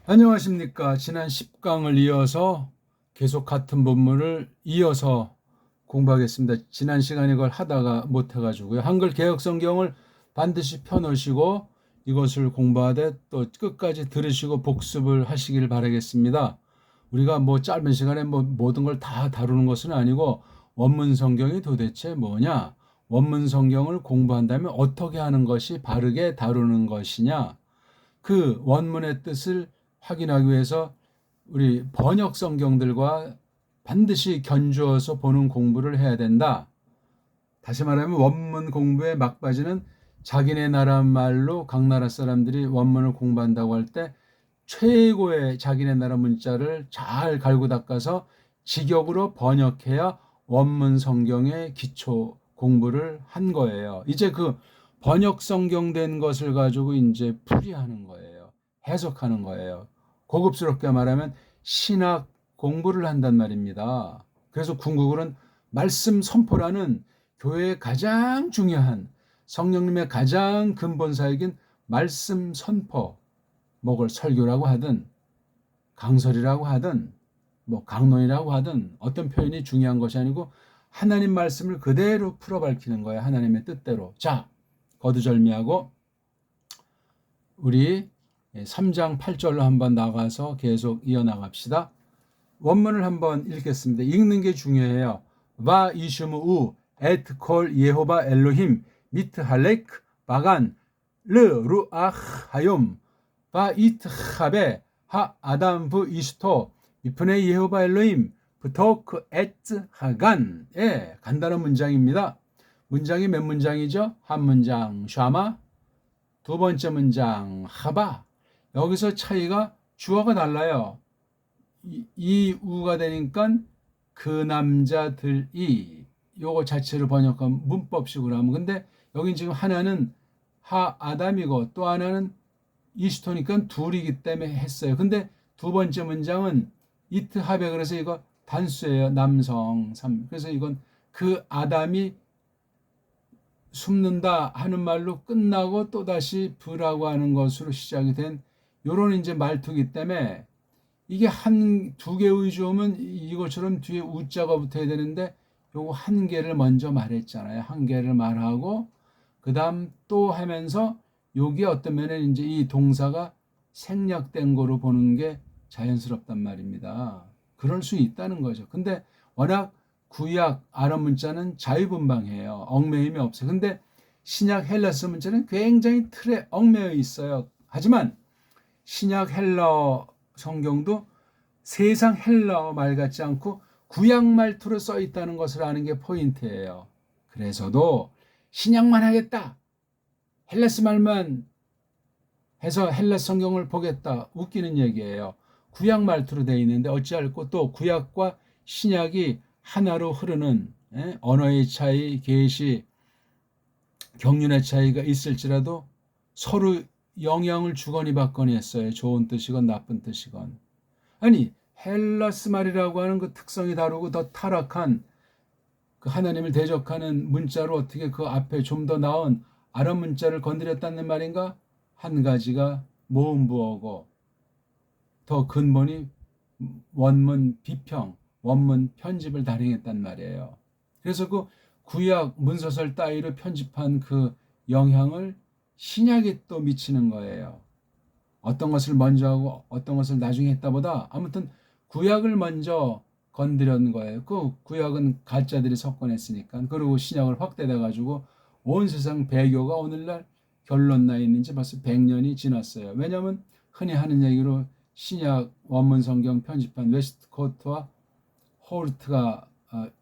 안녕하십니까. 지난 10강을 이어서 계속 같은 본문을 이어서 공부하겠습니다. 지난 시간에 이걸 하다가 못해가지고요. 한글 개혁 성경을 반드시 펴놓으시고 이것을 공부하되 또 끝까지 들으시고 복습을 하시길 바라겠습니다. 우리가 뭐 짧은 시간에 뭐 모든 걸 다 다루는 것은 아니고 원문 성경이 도대체 뭐냐? 원문 성경을 공부한다면 어떻게 하는 것이 바르게 다루는 것이냐? 그 원문의 뜻을 확인하기 위해서 우리 번역 성경들과 반드시 견주어서 보는 공부를 해야 된다. 다시 말하면 원문 공부의 막바지는 자기네 나라 말로 각 나라 사람들이 원문을 공부한다고 할 때 최고의 자기네 나라 문자를 잘 갈고 닦아서 직역으로 번역해야 원문 성경의 기초 공부를 한 거예요. 이제 그 번역 성경된 것을 가지고 이제 풀이하는 거예요. 해석하는 거예요. 고급스럽게 말하면 신학 공부를 한단 말입니다. 그래서 궁극으로는 말씀 선포라는 교회의 가장 중요한 성령님의 가장 근본사역인 말씀 선포, 뭐걸 설교라고 하든 강설이라고 하든 뭐 강론이라고 하든 어떤 표현이 중요한 것이 아니고 하나님 말씀을 그대로 풀어 밝히는 거예요. 하나님의 뜻대로. 자, 거두절미하고 우리 3장 8절로 한번 나가서 계속 이어나갑시다. 원문을 한번 읽겠습니다. 읽는 게 중요해요. 바 이슈무 우 에트 콜 예호바 엘로힘 미트 할렉 바간 르 루아흐 하욤 바 이트 하베 하 아담 부 이스토 미프네 예호바 엘로힘 부토크 에츠 하간. 예, 간단한 문장입니다. 문장이 몇 문장이죠? 한 문장 샤마, 두 번째 문장 하바. 여기서 차이가 주어가 달라요. 이 우가 되니까 그 남자들이 요거 자체를 번역하면 문법식으로 하면, 근데 여긴 지금 하나는 하 아담이고 또 하나는 이스토니까 둘이기 때문에 했어요. 근데 두 번째 문장은 이트 하베, 그래서 이거 단수예요. 남성 3. 그래서 이건 그 아담이 숨는다 하는 말로 끝나고 또다시 부라고 하는 것으로 시작이 된 요런 이제 말투기 때문에 이게 두 개의 주어면 이것처럼 뒤에 우자가 붙어야 되는데 요거 한 개를 먼저 말했잖아요. 한 개를 말하고 그 다음 또 하면서 여기 어떤 면에 이제 이 동사가 생략된 거로 보는 게 자연스럽단 말입니다. 그럴 수 있다는 거죠. 근데 워낙 구약 아랍 문자는 자유분방해요. 얽매임이 없어요. 근데 신약 헬라스 문자는 굉장히 틀에 얽매여 있어요. 하지만 신약 헬러 성경도 세상 헬러 말 같지 않고 구약 말투로 써 있다는 것을 아는 게 포인트예요. 그래서도 신약만 하겠다, 헬라스 말만 해서 헬라스 성경을 보겠다, 웃기는 얘기예요. 구약 말투로 되어 있는데 어찌할꼬 또 구약과 신약이 하나로 흐르는 언어의 차이, 계시, 경륜의 차이가 있을지라도 서로 영향을 주거니 받거니 했어요. 좋은 뜻이건 나쁜 뜻이건. 아니, 헬라스 말이라고 하는 그 특성이 다르고 더 타락한 그 하나님을 대적하는 문자로 어떻게 그 앞에 좀 더 나은 아랍 문자를 건드렸다는 말인가? 한 가지가 모음부어고 더 근본이 원문 비평, 원문 편집을 단행했단 말이에요. 그래서 그 구약 문서설 따위로 편집한 그 영향을 신약이 또 미치는 거예요. 어떤 것을 먼저 하고 어떤 것을 나중에 했다보다 아무튼 구약을 먼저 건드린 거예요. 그 구약은 가짜들이 석권했으니까. 그리고 신약을 확대돼 가지고 온 세상 배교가 오늘날 결론 나 있는지 벌써 100년이 지났어요. 왜냐하면 흔히 하는 얘기로 신약 원문 성경 편집한 웨스트코트와 호르트가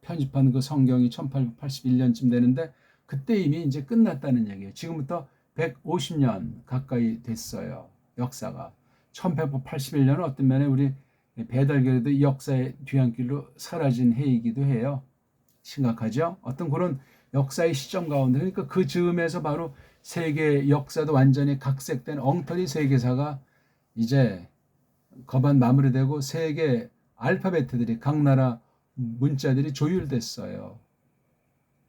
편집한 그 성경이 1881년쯤 되는데 그때 이미 이제 끝났다는 얘기예요. 지금부터 150년 가까이 됐어요. 역사가. 1181년은 어떤 면에 우리 배달결에도 역사의 뒤안길로 사라진 해이기도 해요. 심각하죠? 어떤 그런 역사의 시점 가운데, 그러니까 그 즈음에서 바로 세계 역사도 완전히 각색된 엉터리 세계사가 이제 거반 마무리되고 세계 알파벳들이 각 나라 문자들이 조율됐어요.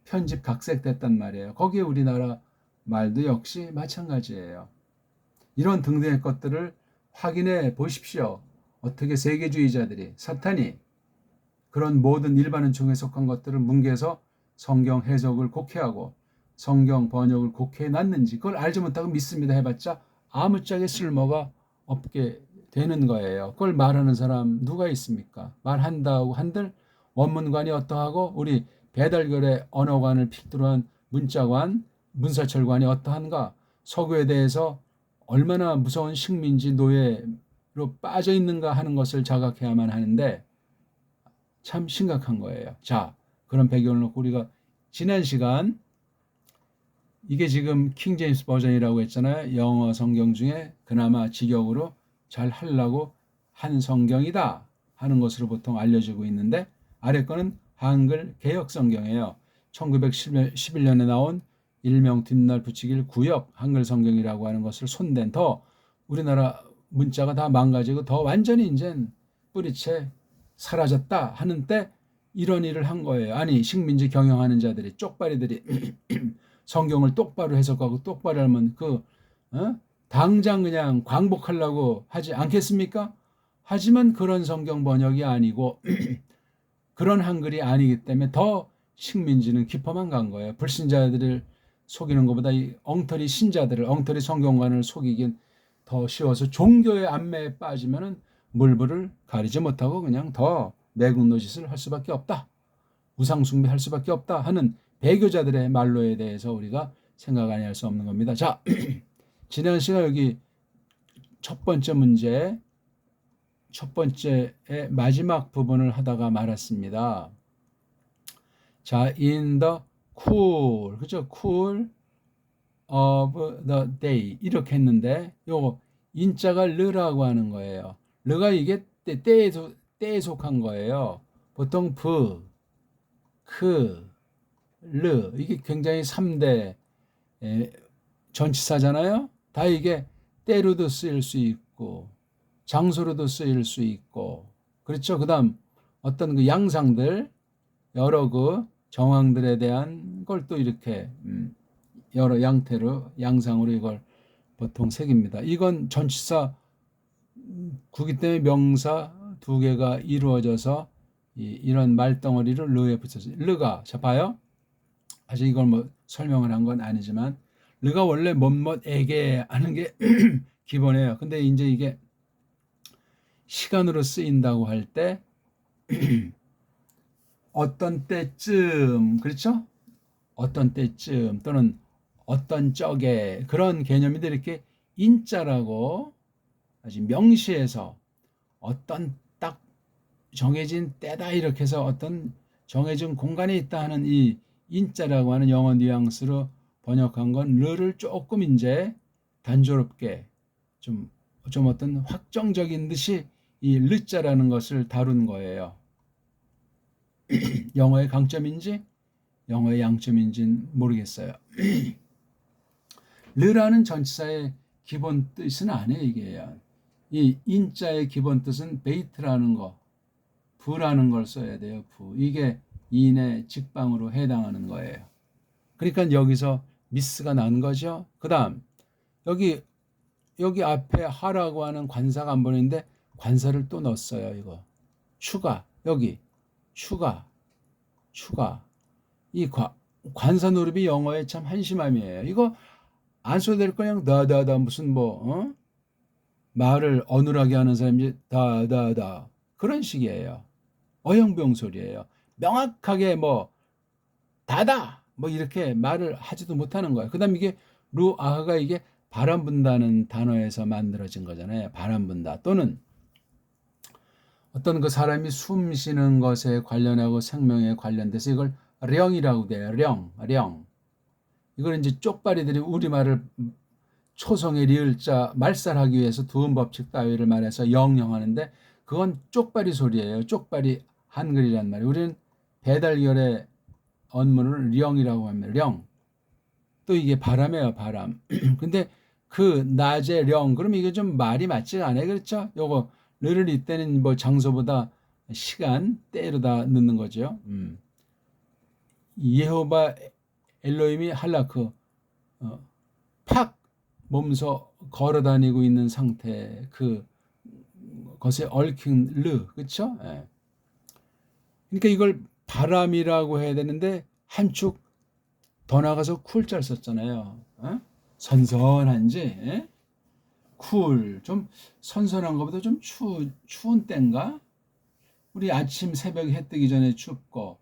편집 각색됐단 말이에요. 거기에 우리나라 말도 역시 마찬가지예요. 이런 등등의 것들을 확인해 보십시오. 어떻게 세계주의자들이 사탄이 그런 모든 일반 은총에 속한 것들을 뭉개서 성경 해석을 곡해하고 성경 번역을 곡해해 놨는지 그걸 알지 못하고 믿습니다 해봤자 아무짝에 쓸모가 없게 되는 거예요. 그걸 말하는 사람 누가 있습니까? 말한다고 한들 원문관이 어떠하고 우리 배달결의 언어관을 필두로 한 문자관, 문사철관이 어떠한가? 서구에 대해서 얼마나 무서운 식민지 노예로 빠져 있는가 하는 것을 자각해야만 하는데 참 심각한 거예요. 자, 그런 배경을 놓고 우리가 지난 시간 이게 지금 킹 제임스 버전이라고 했잖아요. 영어 성경 중에 그나마 직역으로 잘 하려고 한 성경이다 하는 것으로 보통 알려지고 있는데 아래 거는 한글 개역 성경이에요. 1911년에 나온 일명 뒷날 붙이길 구역 한글 성경이라고 하는 것을 손댄 더 우리나라 문자가 다 망가지고 더 완전히 이젠 뿌리채 사라졌다 하는 때 이런 일을 한 거예요. 아니 식민지 경영하는 자들이 쪽발이들이 성경을 똑바로 해석하고 똑바로 하면 당장 그냥 광복하려고 하지 않겠습니까? 하지만 그런 성경 번역이 아니고 그런 한글이 아니기 때문에 더 식민지는 깊어만 간 거예요. 불신자들을 속이는 것보다 이 엉터리 신자들을 엉터리 성경관을 속이긴 더 쉬워서 종교의 안매에 빠지면은 물불을 가리지 못하고 그냥 더 매국노 짓을 할 수밖에 없다. 우상숭배할 수밖에 없다 하는 배교자들의 말로에 대해서 우리가 생각 안 할 수 없는 겁니다. 자, 지난 시간 여기 첫 번째 문제, 첫 번째의 마지막 부분을 하다가 말았습니다. 자, in the cool, 그죠? cool of the day 이렇게 했는데 요거 인자가 르라고 하는 거예요. 르가 이게 때에 속한 거예요. 보통 르 이게 굉장히 3대 전치사잖아요. 다 이게 때로도 쓰일 수 있고 장소로도 쓰일 수 있고 그렇죠. 그다음 어떤 그 양상들 여러 그 정황들에 대한 걸 또 이렇게 여러 양태로 양상으로 이걸 보통 새깁니다. 이건 전치사 구기 때문에 명사 두 개가 이루어져서 이런 말덩어리를 르에 붙여서 르가 자 봐요. 아직 이걸 뭐 설명을 한 건 아니지만 르가 원래 뭐뭐에게 하는 게 기본이에요. 근데 이제 이게 시간으로 쓰인다고 할 때 어떤 때쯤 그렇죠? 어떤 때쯤 또는 어떤 적에 그런 개념인데 이렇게 인자라고 아주 명시해서 어떤 딱 정해진 때다 이렇게 해서 어떤 정해진 공간에 있다 하는 이 인자라고 하는 영어 뉘앙스로 번역한 건 르를 조금 이제 단조롭게 좀 어떤 확정적인 듯이 이 르자라는 것을 다룬 거예요. 영어의 강점인지 영어의 양점인지는 모르겠어요. 르라는 전치사의 기본 뜻은 아니에요. 이게 이 인자의 기본 뜻은 베이트라는 거, 부라는 걸 써야 돼요. 부. 이게 인의 직방으로 해당하는 거예요. 그러니까 여기서 미스가 난 거죠. 그 다음 여기 앞에 하라고 하는 관사가 안 보이는데 관사를 또 넣었어요. 이거 추가 여기 추가 이 관사 노름이 영어의 참 한심함이에요. 이거 안 써도 될 거 그냥 다다다 무슨 말을 어눌하게 하는 사람이 다다다 그런 식이에요. 어영병 소리예요. 명확하게 다다 이렇게 말을 하지도 못하는 거예요. 그다음 이게 루아흐가 이게 바람 분다는 단어에서 만들어진 거잖아요. 바람 분다 또는 어떤 그 사람이 숨 쉬는 것에 관련하고 생명에 관련돼서 이걸 령이라고 돼요. 령. 이걸 이제 쪽발이들이 우리말을 초성의 리을자 말살하기 위해서 두음 법칙 따위를 말해서 영영하는데 그건 쪽발이 소리예요. 쪽발이 한글이란 말이에요. 우리는 배달결의 언문을 령이라고 합니다. 령. 또 이게 바람이에요. 바람. 근데 그 낮에 령 그럼 이게 좀 말이 맞지가 않아요. 그렇죠? 요거 르를 이때는 장소보다 시간 때로다 넣는 거죠. 예호바 엘로힘이 할라크 팍 몸서 걸어 다니고 있는 상태, 그 것에 얽힌 르, 그렇죠? 예. 그러니까 이걸 바람이라고 해야 되는데 한축 더 나가서 쿨자를 썼잖아요. 어? 선선한지, 예? 쿨, 좀 선선한 것보다 좀 추운 때인가? 우리 아침 새벽에 해 뜨기 전에 춥고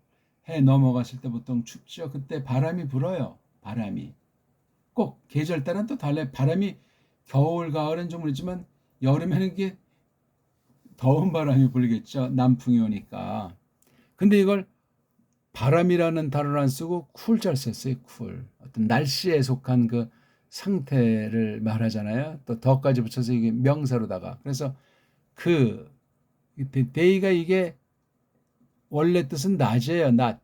해 넘어갔을 때 보통 춥죠. 그때 바람이 불어요. 바람이. 꼭 계절 따라 또 달라요. 바람이 겨울, 가을은 좀 그렇지만 여름에는 이게 더운 바람이 불겠죠. 남풍이 오니까. 근데 이걸 바람이라는 단어를 안 쓰고 쿨잘 썼어요. 쿨. 어떤 날씨에 속한 그 상태를 말하잖아요. 또 더까지 붙여서 이게 명사로다가. 그래서 그 데이가 이게 원래 뜻은 낮이에요. 낮.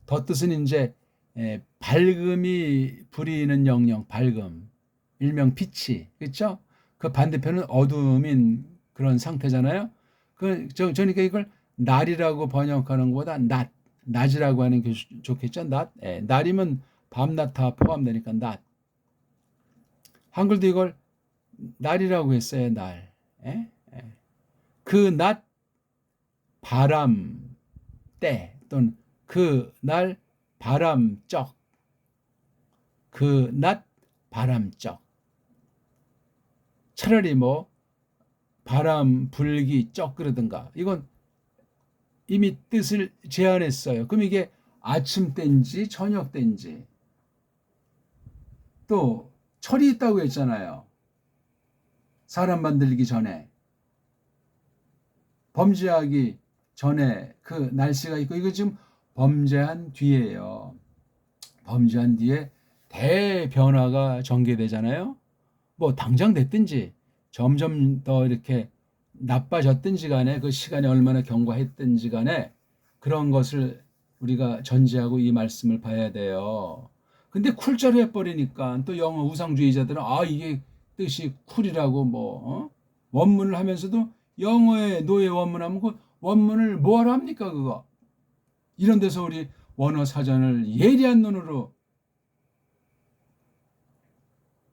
더 뜻은 이제 밝음이 부리는 영역, 밝음. 일명 빛이. 그렇죠? 그 반대편은 어둠인 그런 상태잖아요. 그러니까 이걸 날이라고 번역하는 것보다 낮이라고 하는 게 좋겠죠. 날이면 밤낮 다 포함되니까 낮. 한글도 이걸 날이라고 했어요. 날. 그 낮 바람 때 또는 그 날 바람적, 그 낮 바람적. 차라리 뭐 바람 불기 쩍 그러든가, 이건 이미 뜻을 제한했어요. 그럼 이게 아침 때인지 저녁 때인지, 또 철이 있다고 했잖아요. 사람 만들기 전에, 범죄하기 전에 그 날씨가 있고, 이거 지금 범죄한 뒤에요. 범죄한 뒤에 대변화가 전개되잖아요. 뭐 당장 됐든지 점점 더 이렇게 나빠졌든지 간에, 그 시간이 얼마나 경과했든지 간에 그런 것을 우리가 전제하고 이 말씀을 봐야 돼요. 근데 쿨자로 해버리니까 또 영어 우상주의자들은 이게 뜻이 쿨이라고 원문을 하면서도 영어의 노예 원문하면 그 원문을 뭐하러 합니까 그거. 이런 데서 우리 원어 사전을 예리한 눈으로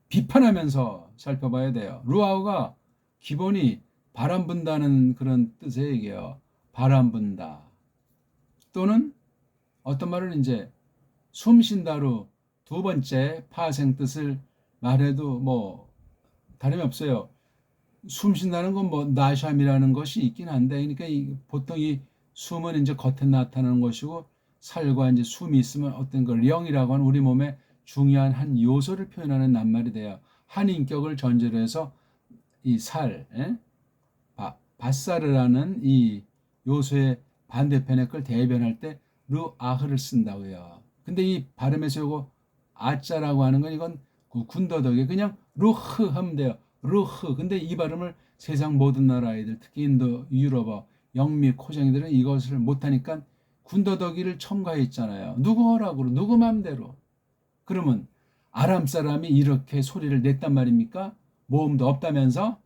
비판하면서 살펴봐야 돼요. 루아우가 기본이 바람 분다는 그런 뜻의 얘기예요. 바람 분다. 또는 어떤 말은 이제 숨 쉰다로 두 번째 파생 뜻을 말해도 뭐 다름이 없어요. 숨 쉰다는 건 뭐 나샴이라는 것이 있긴 한데, 그러니까 보통 이 숨은 이제 겉에 나타나는 것이고, 살과 이제 숨이 있으면 어떤 걸 령이라고 하는 우리 몸의 중요한 한 요소를 표현하는 낱말이 돼요. 한 인격을 전제로 해서 이 살, 바사르라는 이 요소의 반대편의 걸 대변할 때 르아흐를 쓴다고 해요. 근데 이 발음에서 요거 아자라고 하는 건 이건 군더더기 그냥 루흐 하면 돼요. 루흐. 근데 이 발음을 세상 모든 나라 아이들, 특히 인도, 유럽어, 영미, 코쟁이들은 이것을 못하니까 군더더기를 첨가했잖아요. 누구 허락으로, 누구 맘대로. 그러면 아람 사람이 이렇게 소리를 냈단 말입니까? 모음도 없다면서?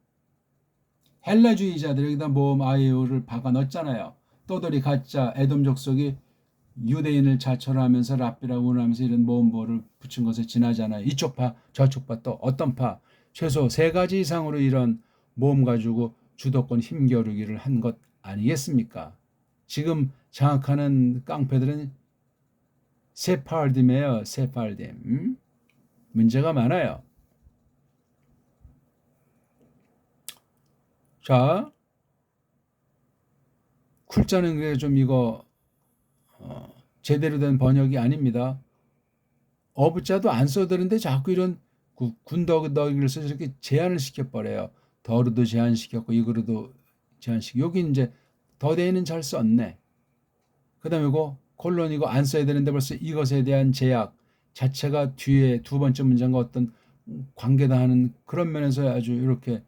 헬라주의자들 여기다 모음 아이오를 박아 넣었잖아요. 떠돌이 가짜 에돔 족속이 유대인을 자처하면서 랍비라고 하면서 이런 모음보를 붙인 것에 지나잖아요. 이쪽 파 저쪽 파 또 어떤 파 최소 세 가지 이상으로 이런 모음 가지고 주도권 힘겨루기를 한 것 아니겠습니까? 지금 장악하는 깡패들은 세파르딤이에요. 세파르딤. 문제가 많아요. 자, 쿨자는 그래 좀 이거 제대로 된 번역이 아닙니다. 어부자도 안 써도 되는데 자꾸 이런 군더더기를 써서 이렇게 제한을 시켜버려요. 더루도 제한시켰고 이거로도 제한시키고, 여기 이제 더데이는 잘 썼네. 그 다음에 이거 콜론 이거 안 써야 되는데 벌써 이것에 대한 제약 자체가 뒤에 두 번째 문장과 어떤 관계다 하는 그런 면에서 아주 이렇게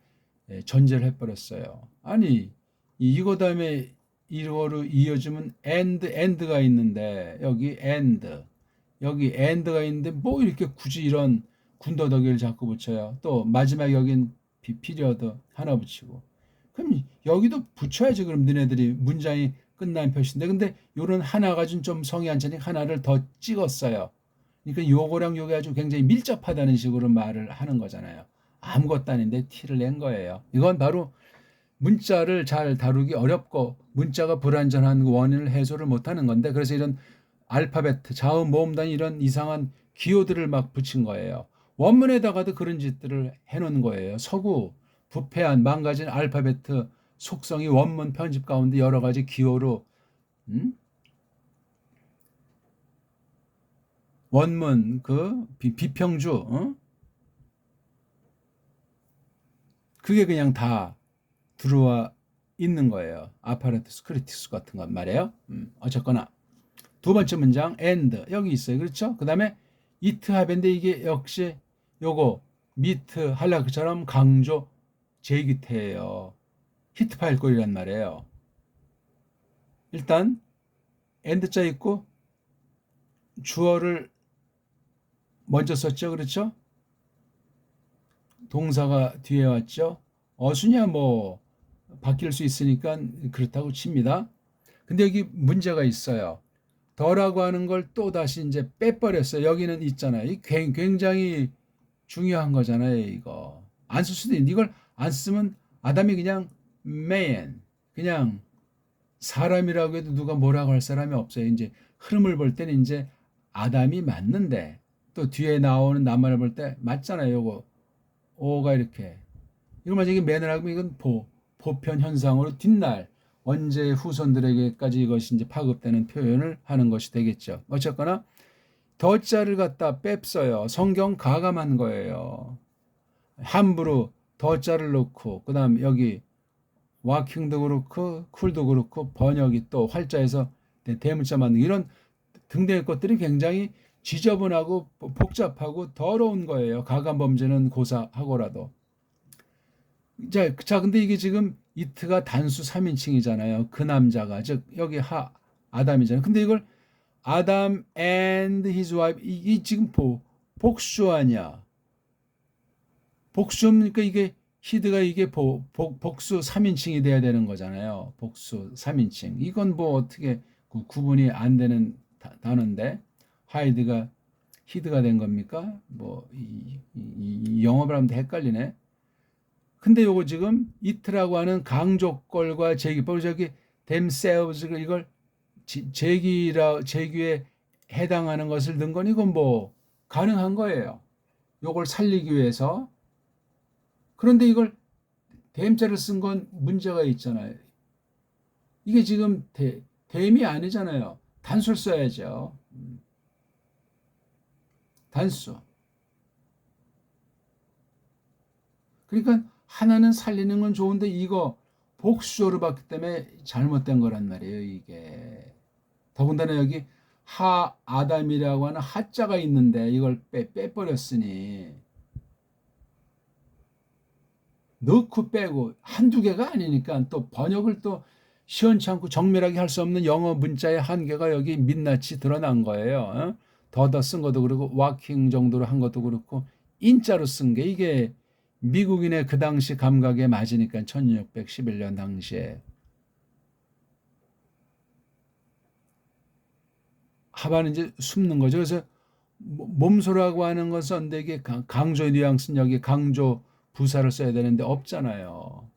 전제를 해버렸어요. 아니 이거 다음에 이거로 이어지면 and가 있는데 여기 and가 있는데 뭐 이렇게 굳이 이런 군더더기를 자꾸 붙여요. 또 마지막 여긴 피리어드 하나 붙이고, 그럼 여기도 붙여야지. 그럼 너네들이 문장이 끝난 표시인데, 근데 요런 하나 가진 좀 성의 안 차니 하나를 더 찍었어요. 그러니까 요거랑 요게 아주 굉장히 밀접하다는 식으로 말을 하는 거잖아요. 아무것도 아닌데 티를 낸 거예요. 이건 바로 문자를 잘 다루기 어렵고 문자가 불완전한 원인을 해소를 못하는 건데, 그래서 이런 알파벳, 자음, 모음 단 이런 이상한 기호들을 막 붙인 거예요. 원문에다가도 그런 짓들을 해놓은 거예요. 서구 부패한 망가진 알파벳 속성이 원문 편집 가운데 여러 가지 기호로 원문 그 비평주 그게 그냥 다 들어와 있는 거예요. 아파레투스 크리티스 같은 건 말이에요. 어쨌거나 두 번째 문장 and 여기 있어요. 그렇죠? 그다음에 it 하인데 이게 역시 요거 meet 할라크처럼 강조 제기태예요. 히트 파일 꼴이란 말이에요. 일단 and자 있고 주어를 먼저 썼죠. 그렇죠? 동사가 뒤에 왔죠. 어수냐 뭐 바뀔 수 있으니까 그렇다고 칩니다. 근데 여기 문제가 있어요. 더라고 하는 걸 또 다시 이제 빼버렸어요. 여기는 있잖아요. 이 굉장히 중요한 거잖아요. 이거 안 쓸 수도 있는데 이걸 안 쓰면 아담이 그냥 man, 그냥 사람이라고 해도 누가 뭐라고 할 사람이 없어요. 이제 흐름을 볼 때는 이제 아담이 맞는데 또 뒤에 나오는 낱말을 볼 때 맞잖아요. 요거 오가 이렇게 이걸 만약에 man을 하면 이건 보편 현상으로 뒷날 언제 후손들에게까지 이것이 이제 파급되는 표현을 하는 것이 되겠죠. 어쨌거나 더자를 갖다 뺐어요. 성경 가감한 거예요. 함부로 더자를 넣고 그다음 여기 와킹도 그렇고 쿨도 그렇고 번역이 또 활자에서 대문자 만든 이런 등등의 것들이 굉장히 지저분하고 복잡하고 더러운 거예요. 가감 범죄는 고사하고라도. 자, 근데 이게 지금 이트가 단수 3인칭이잖아요. 그 남자가 즉 여기 아담이잖아요. 근데 이걸 아담 and his wife 이게 지금 복수 아니야. 복수니까 이게 히드가 이게 복수 3인칭이 돼야 되는 거잖아요. 복수 3인칭. 이건 뭐 어떻게 구분이 안 되는 단어인데 하이드가 히드가 된 겁니까? 뭐 이 영어를 하면 헷갈리네. 근데 요거 지금 it라고 하는 강조꼴과 제기법 저기 themselves 이걸 제기에 해당하는 것을 넣은 건 이건 뭐 가능한 거예요. 요걸 살리기 위해서. 그런데 이걸 them자를 쓴 건 문제가 있잖아요. 이게 지금 them이 아니잖아요. 단수를 써야죠. 단수. 그러니까 하나는 살리는 건 좋은데 이거 복수어로 봤기 때문에 잘못된 거란 말이에요. 이게 더군다나 여기 아담이라고 하는 하자가 있는데 이걸 빼버렸으니 넣고 빼고 한두 개가 아니니까 또 번역을 또 시원치 않고 정밀하게 할 수 없는 영어 문자의 한계가 여기 민낯이 드러난 거예요. 더더 쓴 것도 그렇고 와킹 정도로 한 것도 그렇고 인자로 쓴 게 이게 미국인의 그 당시 감각에 맞으니까 1611년 당시에 하반은 이제 숨는 거죠. 그래서 몸소라고 하는 건 썼는데 이게 강조 뉘앙스는 여기 강조 부사를 써야 되는데 없잖아요.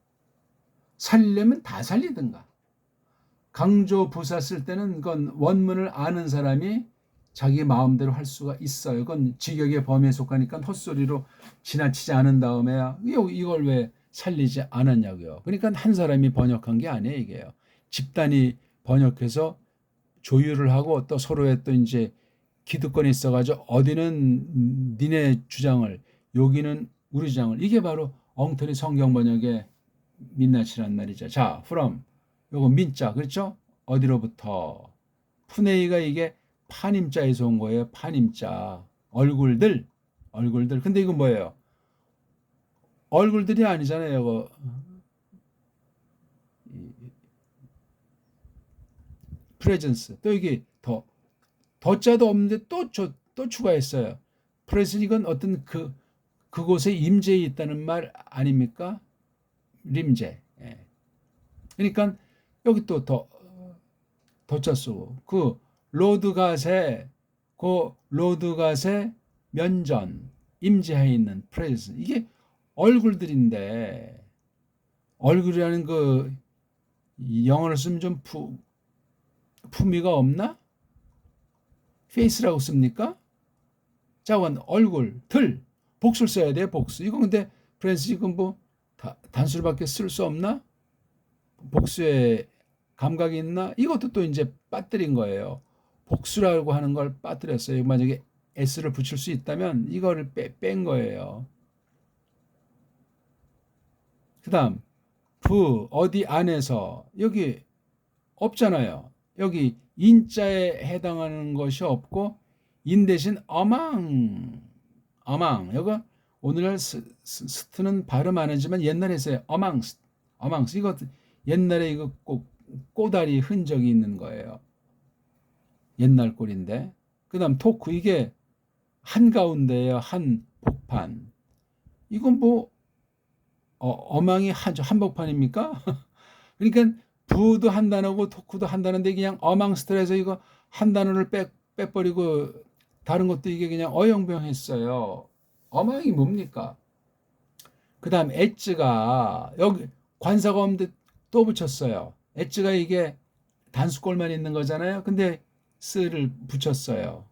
살리려면 다 살리든가. 강조 부사 쓸 때는 그건 원문을 아는 사람이 자기 마음대로 할 수가 있어요. 그건 직역의 범위에 속하니까 헛소리로 지나치지 않은 다음에 이걸 왜 살리지 않았냐고요. 그러니까 한 사람이 번역한 게 아니에요, 이게요. 집단이 번역해서 조율을 하고 또 서로의 또 이제 기득권이 있어가지고 어디는 니네 주장을 여기는 우리 주장을 이게 바로 엉터리 성경 번역의 민낯이란 말이죠. 자, from 요거 민자 그렇죠? 어디로부터 푸네이가 이게 판임자에서 온 거예요. 판임자 얼굴들 근데 이건 뭐예요? 얼굴들이 아니잖아요. 이거 프레젠스 또 이게 더자도 없는데 또 추가했어요. 프레젠스 이건 어떤 그곳에 임재에 있다는 말 아닙니까? 림제. 예. 그러니까 여기 또 더자 쓰고 그 로드갓의 그 로드갓의 면전, 임재하에 있는 프레즈. 이게 얼굴들인데 얼굴이라는 그 영어를 쓰면 좀 품위가 없나? 페이스라고 씁니까? 자원 얼굴, 들, 복수를 써야 돼요. 복수. 이거 근데 프렌스 이건 뭐 단수로밖에 쓸 수 없나? 복수에 감각이 있나? 이것도 또 이제 빠뜨린 거예요. 복수라고 하는 걸 빠뜨렸어요. 만약에 s를 붙일 수 있다면 이거를 뺀 거예요. 그다음 어디 안에서 여기 없잖아요. 여기 인자에 해당하는 것이 없고 인 대신 among 이거 오늘날 스트는 발음 안 하지만 옛날에 했어요. amongst 이거 옛날에 이거 꼭 꼬다리 흔적이 있는 거예요. 옛날 꼴인데. 그다음 토크 이게 한가운데예요. 한 복판. 이건 뭐 어망이 한복판입니까? 그러니까 부도 한 단어고 토크도 한 단어인데 그냥 어망스트에서 이거 한 단어를 빼버리고 다른 것도 이게 그냥 어영병했어요. 어망이 뭡니까? 그 다음 엣지가 여기 관사가 없는데 또 붙였어요. 엣지가 이게 단수꼴만 있는 거잖아요. 근데 스를 붙였어요.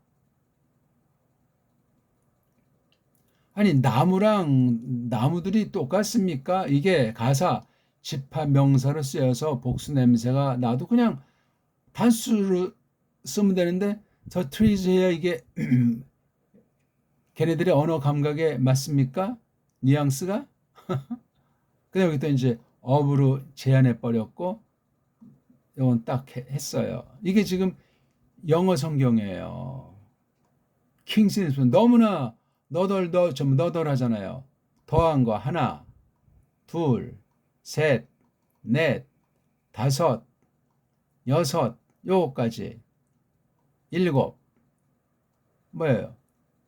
아니 나무들이 똑같습니까? 이게 가사 집합 명사로 쓰여서 복수 냄새가 나도 그냥 단수로 쓰면 되는데 저 트리즈에 이게 걔네들의 언어 감각에 맞습니까? 뉘앙스가? 그다음에 여기 또 이제 업으로 제한해 버렸고 이건 딱 했어요. 이게 지금 영어 성경이에요. 킹스님스 너무나 전부 너덜하잖아요. 더한 거 하나, 둘, 셋, 넷, 다섯, 여섯, 요거까지 일곱 뭐예요?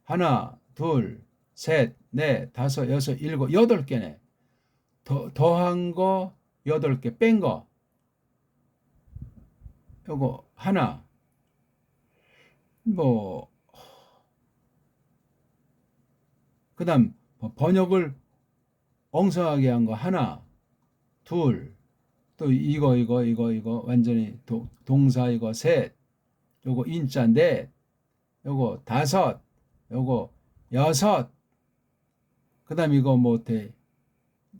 하나, 둘, 셋, 넷, 다섯, 여섯, 일곱, 8개네. 더한 거 8개, 뺀 거 요거 하나 뭐 그다음 번역을 엉성하게 한 거 하나, 둘, 또 이거 완전히 동사 이거 셋, 요거 인자 넷, 요거 다섯, 요거 여섯, 그다음 이거 뭐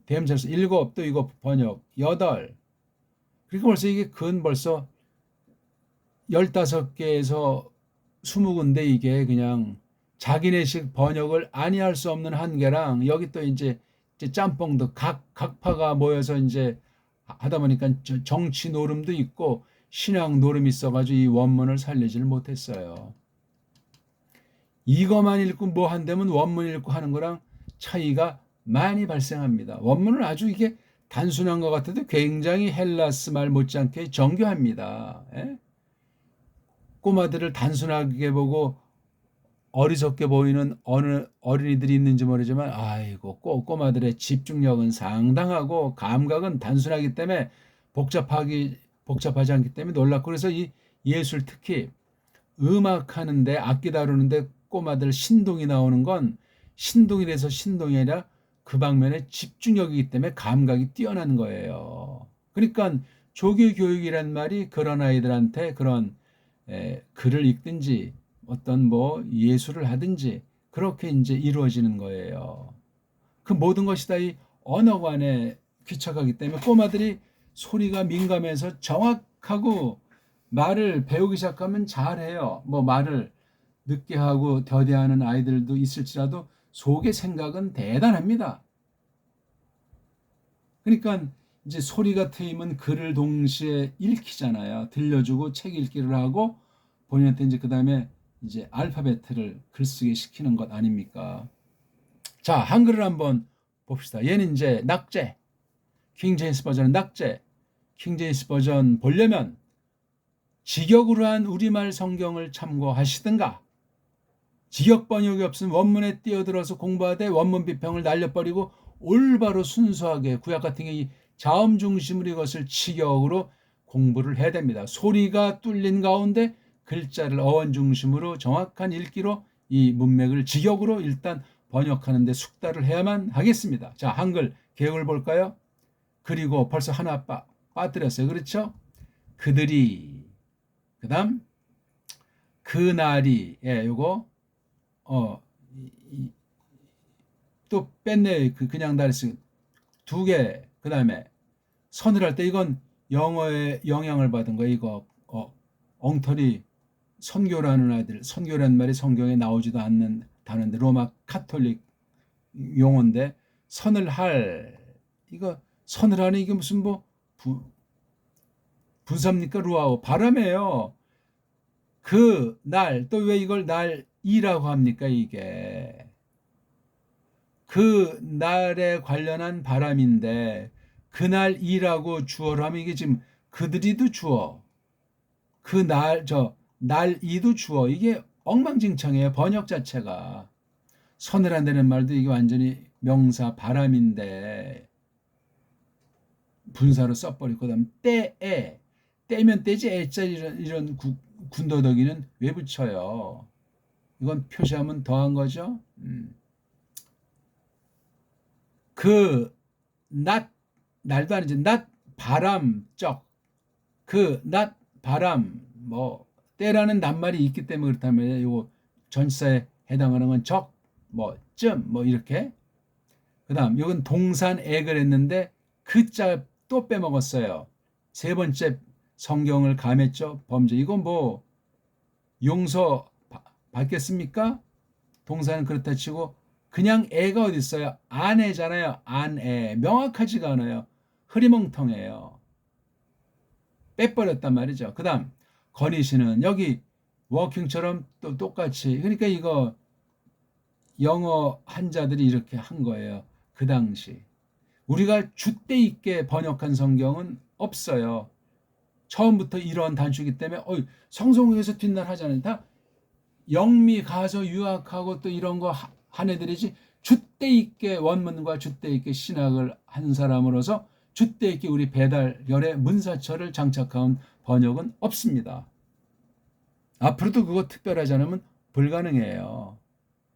대명사에서 일곱, 또 이거 번역 여덟. 그러니까 벌써 이게 벌써 15개에서 20군데 이게 그냥 자기네식 번역을 아니할 수 없는 한계랑 여기 또 이제 짬뽕도 각파가 모여서 이제 하다 보니까 정치 노름도 있고 신앙 노름이 있어가지고 이 원문을 살리지를 못했어요. 이거만 읽고 뭐 한다면 원문 읽고 하는 거랑 차이가 많이 발생합니다. 원문은 아주 이게 단순한 것 같아도 굉장히 헬라스 말 못지않게 정교합니다. 예? 꼬마들을 단순하게 보고 어리석게 보이는 어느 어린이들이 있는지 모르지만 아이고 꼬마들의 집중력은 상당하고 감각은 단순하기 때문에 복잡하지 않기 때문에 놀랍고 그래서 이 예술 특히 음악하는데 악기 다루는데 꼬마들 신동이 나오는 건 신동이라서 신동이 아니라 그 방면에 집중력이기 때문에 감각이 뛰어난 거예요. 그러니까 조기 교육이란 말이 그런 아이들한테 그런 글을 읽든지 어떤 뭐 예술을 하든지 그렇게 이제 이루어지는 거예요. 그 모든 것이 다 이 언어관에 귀착하기 때문에 꼬마들이 소리가 민감해서 정확하고 말을 배우기 시작하면 잘해요. 뭐 말을 늦게 하고 더디하는 아이들도 있을지라도 속의 생각은 대단합니다. 그러니까 이제 소리가 트이면 글을 동시에 읽히잖아요. 들려주고 책 읽기를 하고 본인한테 이제 그 다음에 이제 알파벳을 글쓰기 시키는 것 아닙니까? 자, 한글을 한번 봅시다. 얘는 이제 낙제. 킹제임스 버전은 낙제. 킹제임스 버전 보려면 직역으로 한 우리말 성경을 참고하시든가 직역 번역이 없으면 원문에 뛰어들어서 공부하되 원문 비평을 날려버리고 올바로 순수하게 구약 같은 경우 자음 중심으로 이것을 직역으로 공부를 해야 됩니다. 소리가 뚫린 가운데 글자를 어원 중심으로 정확한 읽기로 이 문맥을 직역으로 일단 번역하는 데 숙달을 해야만 하겠습니다. 자, 한글 개혁을 볼까요? 그리고 벌써 하나 빠뜨렸어요. 그렇죠? 그들이, 그 다음 그날이, 예, 요거 또 뺐네. 그냥 다르시 두 개. 그 다음에 선을 할 때 이건 영어에 영향을 받은 거예요. 이거 엉터리 선교라는 아이들, 선교라는 말이 성경에 나오지도 않는 단어인데 로마 카톨릭 용어인데 선을 할, 이거 선을 하는 이게 무슨 뭐 분사입니까? 루아오 발음이에요. 그 날, 또 왜 이걸 날이라고 합니까? 이게 그 날에 관련한 바람인데 그날이라고 주어로 하면 이게 지금 그들이도 주어, 그 날, 날이도 주어, 이게 엉망진창이에요. 번역 자체가. 선을 한다는 말도 이게 완전히 명사 바람인데 분사로 써버리고, 그다음 때에, 때면 때지 애자 이런 군더더기는 왜 붙여요? 이건 표시하면 더한 거죠. 그 낮, 날도 아니지, 낮 바람적, 그 낮 바람, 뭐 때라는 낱말이 있기 때문에 그렇다면 요거 전치사에 해당하는 건 적, 뭐 쯤, 뭐 이렇게. 그다음 이건 동산액을 했는데 그 자 또 빼먹었어요. 세 번째 성경을 감했죠. 범죄. 이건 뭐 용서 받겠습니까? 동사는 그렇다 치고 그냥 애가 어디 있어요? 안애잖아요. 안애. 명확하지가 않아요. 흐리멍텅해요. 빼버렸단 말이죠. 그 다음 건희씨는 여기 워킹처럼 또 똑같이, 그러니까 이거 영어 한자들이 이렇게 한 거예요. 그 당시 우리가 줏대 있게 번역한 성경은 없어요. 처음부터 이런 단추이기 때문에 성서공에서 뒷날 하잖아요. 다 영미 가서 유학하고 또 이런 거 한 애들이지, 줏대 있게 원문과 줏대 있게 신학을 한 사람으로서 줏대 있게 우리 배달열의 문사철을 장착한 번역은 없습니다. 앞으로도 그거 특별하지 않으면 불가능해요.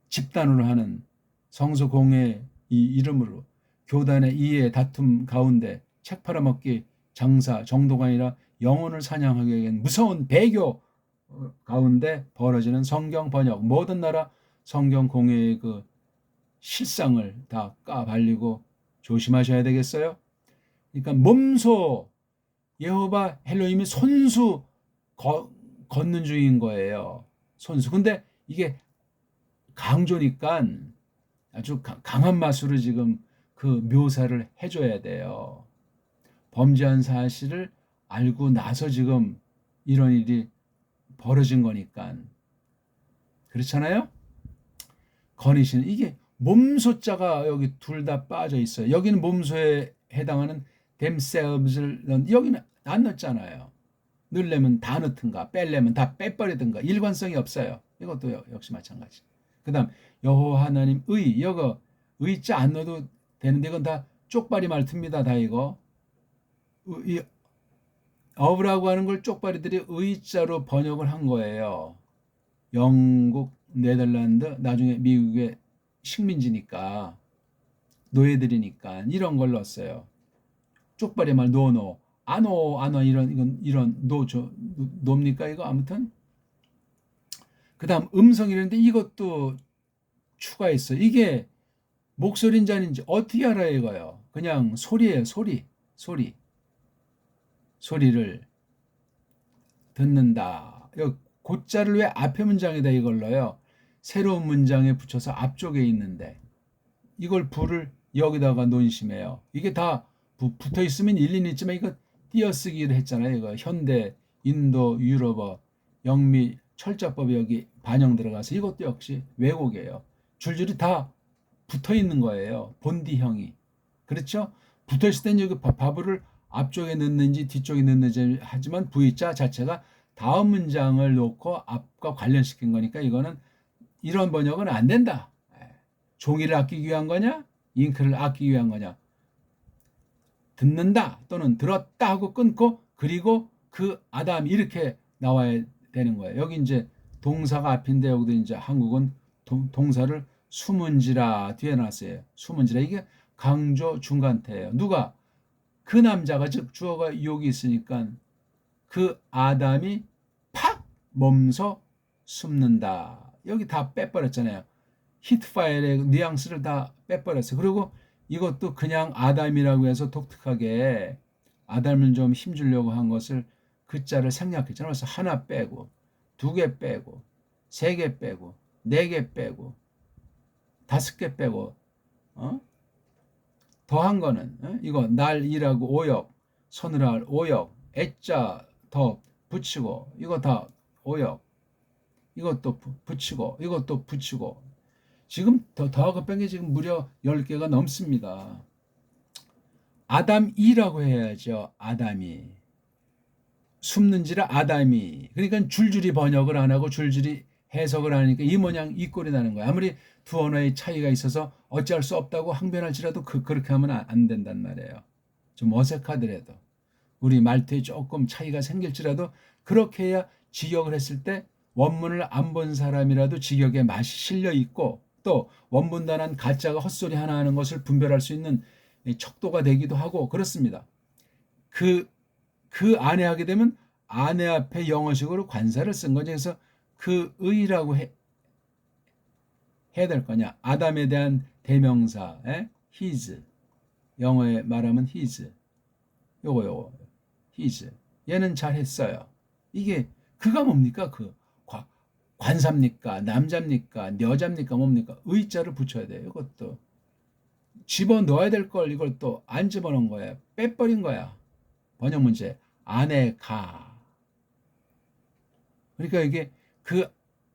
집단으로 하는 성서공회 이 이름으로 교단의 이해 다툼 가운데 책 팔아먹기 장사 정도가 아니라 영혼을 사냥하기 위한 무서운 배교 가운데 벌어지는 성경 번역, 모든 나라 성경 공회의 그 실상을 다 까발리고 조심하셔야 되겠어요. 그러니까 몸소 여호와 헬로힘이 손수 걷는 중인 거예요. 손수. 근데 이게 강조니까 아주 강한 맛으로 지금 그 묘사를 해줘야 돼요. 범죄한 사실을 알고 나서 지금 이런 일이 벌어진 거니까. 그렇잖아요? 건의시는 이게 몸소자가 여기 둘 다 빠져 있어요. 여기는 몸소에 해당하는 themselves를 여기는 안 넣었잖아요. 넣으려면 다 넣든가 뺄려면 다 빼버리든가 일관성이 없어요. 이것도 역시 마찬가지. 그 다음 여호와 하나님의, 여거 의자 안 넣어도 되는데 이건 다 쪽발이 말투입니다. 다 이거 어브라고 하는 걸 쪽발이들이 의자로 번역을 한 거예요. 영국, 네덜란드, 나중에 미국의 식민지니까 노예들이니까 이런 걸 넣었어요. 쪽발의 말 노노, 아노 이런 노입니까 이거 아무튼. 그다음 음성이라는데 이것도 추가했어요. 이게 목소리인지 아닌지 어떻게 알아요 이거요? 그냥 소리예요. 소리를 듣는다. 곧자를 왜 앞에 문장에다 이걸 넣어요? 새로운 문장에 붙여서 앞쪽에 있는데 이걸 부를 여기다가 논심해요. 이게 다 붙어 있으면 일리는 있지만 이거 띄어쓰기를 했잖아요. 이거 현대, 인도, 유럽어, 영미, 철자법이 여기 반영 들어가서 이것도 역시 왜곡이에요. 줄줄이 다 붙어 있는 거예요. 본디형이. 그렇죠? 붙어 있을 땐 여기 바브를 앞쪽에 넣는지 뒤쪽에 넣는지 하지만 V자 자체가 다음 문장을 놓고 앞과 관련시킨 거니까 이거는 이런 번역은 안 된다. 종이를 아끼기 위한 거냐? 잉크를 아끼기 위한 거냐? 듣는다 또는 들었다 하고 끊고 그리고 그 아담 이렇게 나와야 되는 거예요. 여기 이제 동사가 앞인데 여기도 이제 한국은 동사를 수문지라 뒤에 놨어요. 수문지라 이게 강조 중간태예요. 누가? 그 남자가 즉 주어가 여기 있으니까 그 아담이 팍 몸서 숨는다. 여기 다 빼버렸잖아요. 히트 파일의 뉘앙스를 다 빼버렸어요. 그리고 이것도 그냥 아담이라고 해서 독특하게 아담을 좀 힘주려고 한 것을 글자를 생략했잖아요. 그래서 하나 빼고 2개 빼고 3개 빼고 4개 빼고 5개 빼고 더한 거는 이거 날이라고 오역 서늘할 오역 애자 더 붙이고 이거 다 오역 이것도 붙이고 이것도 붙이고 지금 더하고 뺀 게 지금 무려 10개가 넘습니다. 아담이라고 해야죠. 아담이 숨는지라 아담이 그러니까 줄줄이 번역을 안 하고 줄줄이 해석을 하니까 이 모양 이 꼴이 나는 거예요. 아무리 두 언어의 차이가 있어서 어찌할 수 없다고 항변할지라도 그렇게 하면 안 된단 말이에요. 좀 어색하더라도 우리 말투에 조금 차이가 생길지라도 그렇게 해야 직역을 했을 때 원문을 안 본 사람이라도 직역에 맛이 실려 있고 또 원문단한 가짜가 헛소리 하나 하는 것을 분별할 수 있는 척도가 되기도 하고 그렇습니다. 그 안에 하게 되면 안에 앞에 영어식으로 관사를 쓴 거죠. 그래서 그 의라고 해야 될 거냐. 아담에 대한 대명사 his 영어에 말하면 his 요거 his 얘는 잘했어요. 이게 그가 뭡니까? 그 관사입니까? 남자입니까? 여자입니까? 뭡니까? 의자를 붙여야 돼요. 이것도 집어넣어야 될 걸 이걸 또 안 집어넣은 거야. 빼버린 거야. 번역 문제. 안에 가. 그러니까 이게 그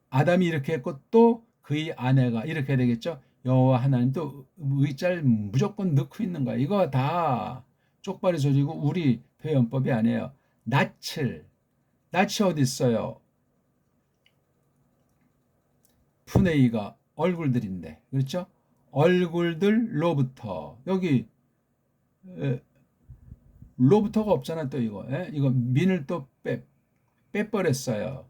아담이 이렇게 했고 또 그의 아내가 이렇게 되겠죠. 여호와 하나님 또 의자를 무조건 넣고 있는 거야. 이거 다 쪽발이 소리고 우리 표현법이 아니에요. 낯이 어디 있어요? 푸네이가 얼굴들인데 그렇죠? 얼굴들로부터 여기 로부터가 없잖아. 또 이거 민을 또 빼버렸어요.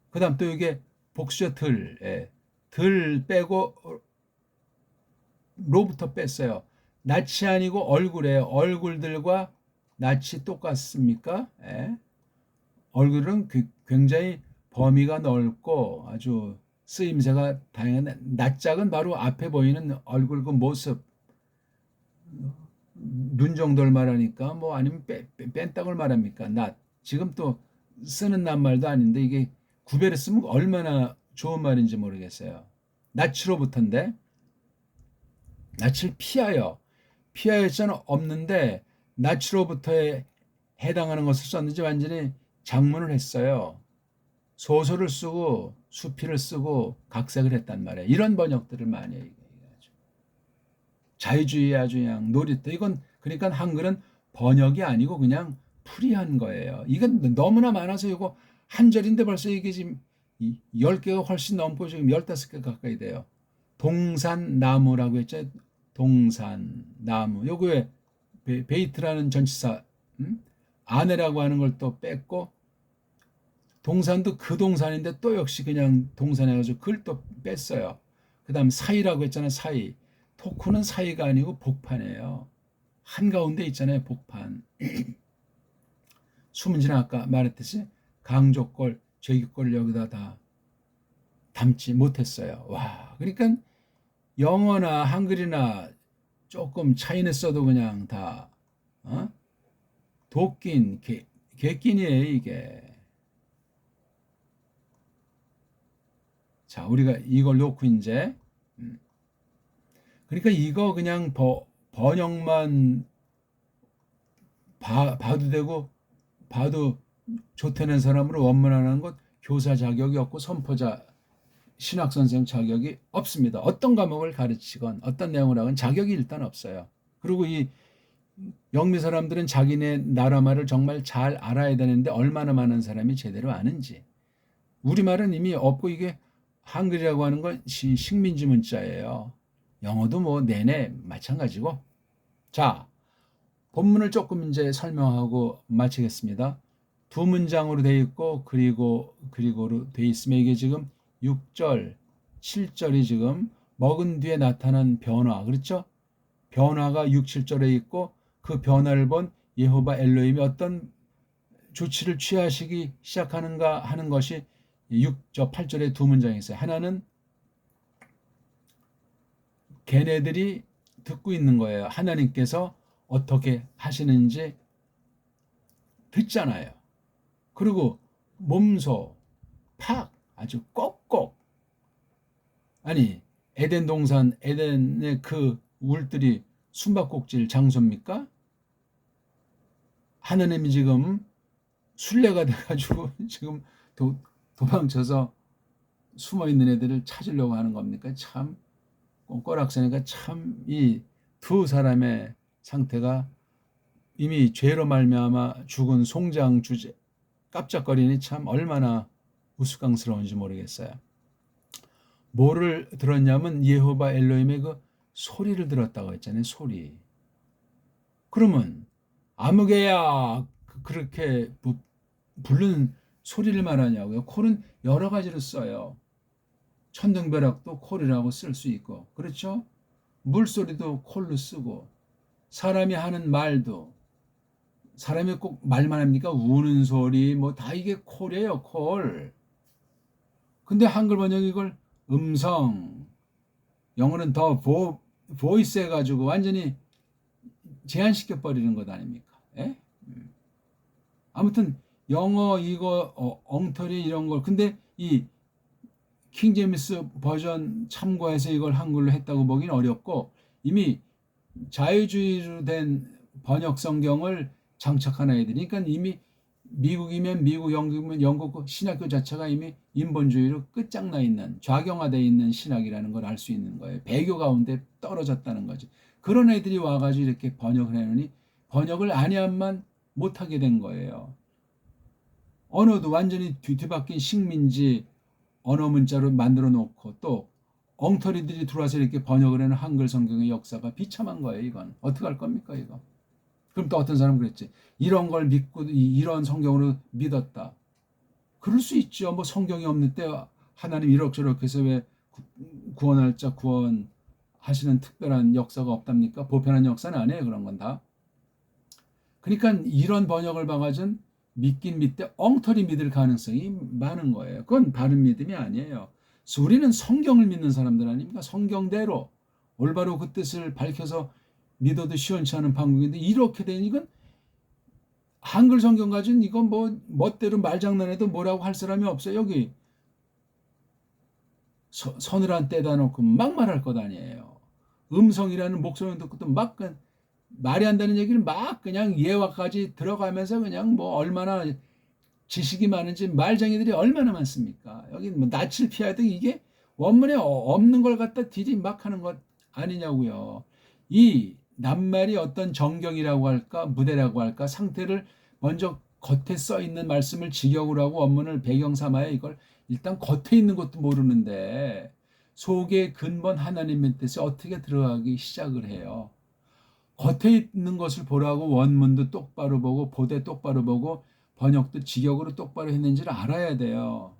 그 다음 또 이게 복수죠. 들 빼고 로부터 뺐어요. 낯이 아니고 얼굴이에요. 얼굴들과 낯이 똑같습니까? 얼굴은 굉장히 범위가 넓고 아주 쓰임새가 다양한 낯짝은 바로 앞에 보이는 얼굴 그 모습 눈 정도를 말하니까 뭐 아니면 뺀딱을 말합니까? 낯 지금 또 쓰는 낱말도 아닌데 이게 구별을 쓰면 얼마나 좋은 말인지 모르겠어요. 낯으로부터인데 낯을 피하여자는 없는데 낯으로부터에 해당하는 것을 썼는지 완전히 장문을 했어요. 소설을 쓰고 수필을 쓰고 각색을 했단 말이에요. 이런 번역들을 많이 해요. 자유주의 아주 그냥 놀이터 이건 그러니까 한글은 번역이 아니고 그냥 풀이한 거예요. 이건 너무나 많아서 이거 한 절인데 벌써 이게 지금 10개가 훨씬 넘고 지금 15개 가까이 돼요. 동산나무라고 했죠. 동산나무. 요거에 베이트라는 전치사 아내라고 하는 걸 또 뺐고 동산도 그 동산인데 또 역시 그냥 동산해가지고 그걸 또 뺐어요. 그 다음 사이라고 했잖아요. 사이. 토크는 사이가 아니고 복판이에요. 한가운데 있잖아요. 복판. 수문지는 아까 말했듯이 강조골, 죄기골을 여기다 다 담지 못했어요. 와, 그러니까 영어나 한글이나 조금 차이는 써도 그냥 다 도끼인 개낀이에요 이게. 자, 우리가 이걸 놓고 이제 그러니까 이거 그냥 번역만 봐도 되고 봐도 좋다는 사람으로 원문하는 것 교사 자격이 없고 선포자 신학선생 자격이 없습니다. 어떤 과목을 가르치건 어떤 내용을 하건 자격이 일단 없어요. 그리고 이 영미 사람들은 자기네 나라 말을 정말 잘 알아야 되는데 얼마나 많은 사람이 제대로 아는지. 우리말은 이미 없고 이게 한글이라고 하는 건 식민지 문자예요. 영어도 뭐 내내 마찬가지고. 자, 본문을 조금 이제 설명하고 마치겠습니다. 두 문장으로 돼 있고 그리고로 돼 있으면 이게 지금 6절, 7절이 지금 먹은 뒤에 나타난 변화, 그렇죠? 변화가 6, 7절에 있고 그 변화를 본 여호와 엘로힘이 어떤 조치를 취하시기 시작하는가 하는 것이 8절의 두 문장이 있어요. 하나는 걔네들이 듣고 있는 거예요. 하나님께서 어떻게 하시는지 듣잖아요. 그리고 몸소 팍 아주 꼭꼭, 아니 에덴 동산 에덴의 그 울들이 숨바꼭질 장소입니까? 하나님이 지금 순례가 돼가지고 지금 도망쳐서 숨어 있는 애들을 찾으려고 하는 겁니까? 참 꼼꼼락사니까 참 이 두 사람의 상태가 이미 죄로 말미암아 죽은 송장 주제 깜짝거리니 참 얼마나 우스꽝스러운지 모르겠어요. 뭐를 들었냐면 여호와 엘로힘의 그 소리를 들었다고 했잖아요. 소리. 그러면 아무개야 그렇게 부르는 소리를 말하냐고요. 콜은 여러 가지로 써요. 천둥벼락도 콜이라고 쓸 수 있고, 그렇죠? 물소리도 콜로 쓰고, 사람이 하는 말도, 사람이 꼭 말만 합니까? 우는 소리 뭐 다 이게 콜이에요. 콜. 근데 한글 번역이 이걸 음성, 영어는 더 보이스 해가지고 완전히 제한시켜 버리는 것 아닙니까? 예? 아무튼 영어 이거 엉터리 이런 걸, 근데 이 킹제임스 버전 참고해서 이걸 한글로 했다고 보기는 어렵고, 이미 자유주의로 된 번역 성경을 장착한 아이들이, 그러니까 이미 미국이면 미국, 영국이면 영국 그 신학교 자체가 이미 인본주의로 끝장나 있는 좌경화되어 있는 신학이라는 걸 알 수 있는 거예요. 배교 가운데 떨어졌다는 거지. 그런 애들이 와가지고 이렇게 번역을 해놓으니 번역을 아니한만 못하게 된 거예요. 언어도 완전히 뒤바뀐 식민지 언어 문자로 만들어 놓고 또 엉터리들이 들어와서 이렇게 번역을 하는 한글 성경의 역사가 비참한 거예요. 이건 어떻게 할 겁니까 이거? 그럼 또 어떤 사람은 그랬지. 이런 걸 믿고 이런 성경으로 믿었다. 그럴 수 있죠. 뭐 성경이 없는 때 하나님 이렇게 해서 왜 구원할 자 구원하시는 특별한 역사가 없답니까? 보편한 역사는 아니에요. 그런 건 다. 그러니까 이런 번역을 봐가지고 믿긴 믿되 엉터리 믿을 가능성이 많은 거예요. 그건 바른 믿음이 아니에요. 우리는 성경을 믿는 사람들 아닙니까? 성경대로 올바로 그 뜻을 밝혀서 믿어도 시원치 않은 판국인데 이렇게 된 이건 한글 성경 가진 이건 뭐 멋대로 말장난해도 뭐라고 할 사람이 없어요. 여기 서늘한 떼다 놓고 막 말할 것 아니에요. 음성이라는 목소리 듣고 또 막 말이 안 되는 얘기를 막 그냥 예화까지 들어가면서 그냥 뭐 얼마나 지식이 많은지, 말쟁이들이 얼마나 많습니까? 여기 뭐 낯을 피하듯 이게 원문에 없는 걸 갖다 딜이 막 하는 것 아니냐고요. 이 낱말이 어떤 정경이라고 할까 무대라고 할까 상태를 먼저 겉에 써 있는 말씀을 직역으로 하고 원문을 배경 삼아야 이걸 일단 겉에 있는 것도 모르는데 속에 근본 하나님의 뜻에 어떻게 들어가기 시작을 해요. 겉에 있는 것을 보라고 원문도 똑바로 보고 보대 똑바로 보고 번역도 직역으로 똑바로 했는지를 알아야 돼요.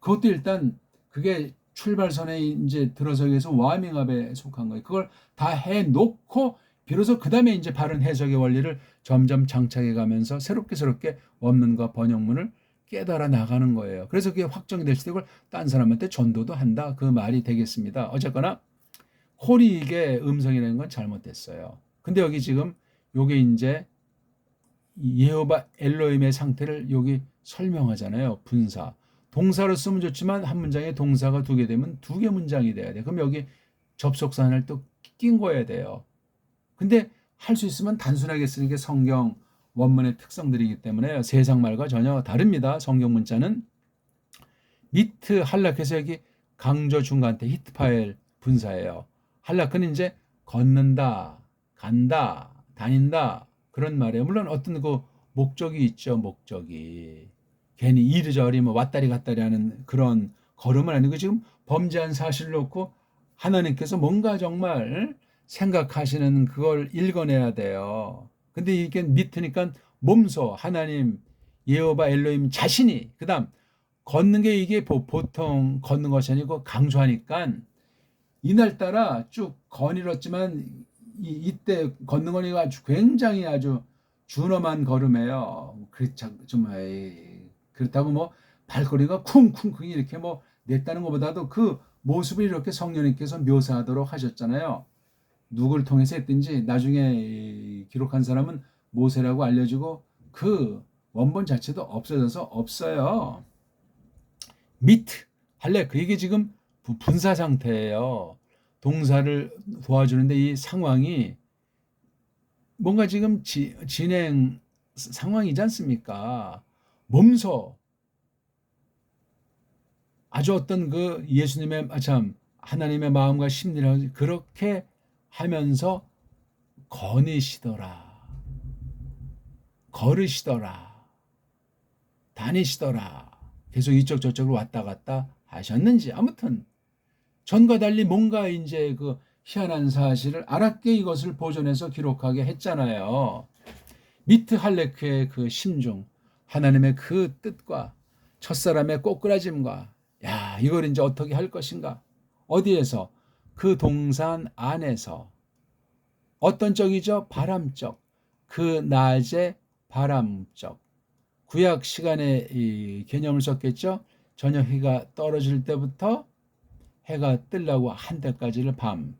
그것도 일단 그게 출발선에 이제 들어서기 위해서 와밍업에 속한 거예요. 그걸 다 해놓고 비로소 그 다음에 이제 바른 해석의 원리를 점점 장착해 가면서 새롭게 원문과 번역문을 깨달아 나가는 거예요. 그래서 그게 확정이 될 때 이걸 딴 사람한테 전도도 한다. 그 말이 되겠습니다. 어쨌거나 콜이 이게 음성이라는 건 잘못됐어요. 근데 여기 지금 요게 이제 여호와 엘로힘의 상태를 여기 설명하잖아요. 분사. 동사로 쓰면 좋지만 한 문장에 동사가 두 개 되면 두 개 문장이 돼야 돼. 그럼 여기 접속사 하나를 또 낀 거야 돼요. 근데 할 수 있으면 단순하게 쓰는 게 성경 원문의 특성들이기 때문에 세상 말과 전혀 다릅니다. 성경 문자는 미트 할락해서 여기 강조 중간때 히트 파일 분사예요. 할락은 이제 걷는다, 간다, 다닌다 그런 말이에요. 물론 어떤 그 목적이 있죠. 목적이 괜히 이리저리 뭐 왔다리 갔다리 하는 그런 걸음은 아니고 지금 범죄한 사실을 놓고 하나님께서 뭔가 정말 생각하시는 그걸 읽어내야 돼요. 근데 이게 밑으니까 몸소 하나님 여호와 엘로힘 자신이 그다음 걷는 게 이게 보통 걷는 것이 아니고 강조하니까 이날따라 쭉 거닐었지만 이때 걷는 거니까 아주 굉장히 아주 준엄한 걸음이에요. 그렇다고 뭐 발걸이가 쿵쿵쿵 이렇게 뭐 냈다는 것보다도 그 모습을 이렇게 성령님께서 묘사하도록 하셨잖아요. 누굴 통해서 했든지 나중에 기록한 사람은 모세라고 알려지고 그 원본 자체도 없어져서 없어요. 미트 할래 이게 지금 분사 상태예요. 동사를 도와주는데 이 상황이 뭔가 지금 진행 상황이지 않습니까? 몸소 아주 어떤 그 예수님의 참 하나님의 마음과 심리를 그렇게 하면서 거니시더라, 걸으시더라, 다니시더라. 계속 이쪽 저쪽으로 왔다 갔다 하셨는지 아무튼 전과 달리 뭔가 이제 그 희한한 사실을 알았게 이것을 보존해서 기록하게 했잖아요. 미트 할레크의 그 심중, 하나님의 그 뜻과 첫사람의 꼬꾸라짐과 야 이걸 이제 어떻게 할 것인가? 어디에서? 그 동산 안에서. 어떤 쪽이죠? 바람쪽. 그 낮의 바람쪽. 구약 시간에 이 개념을 썼겠죠. 저녁 해가 떨어질 때부터 해가 뜨려고 한 때까지를 밤.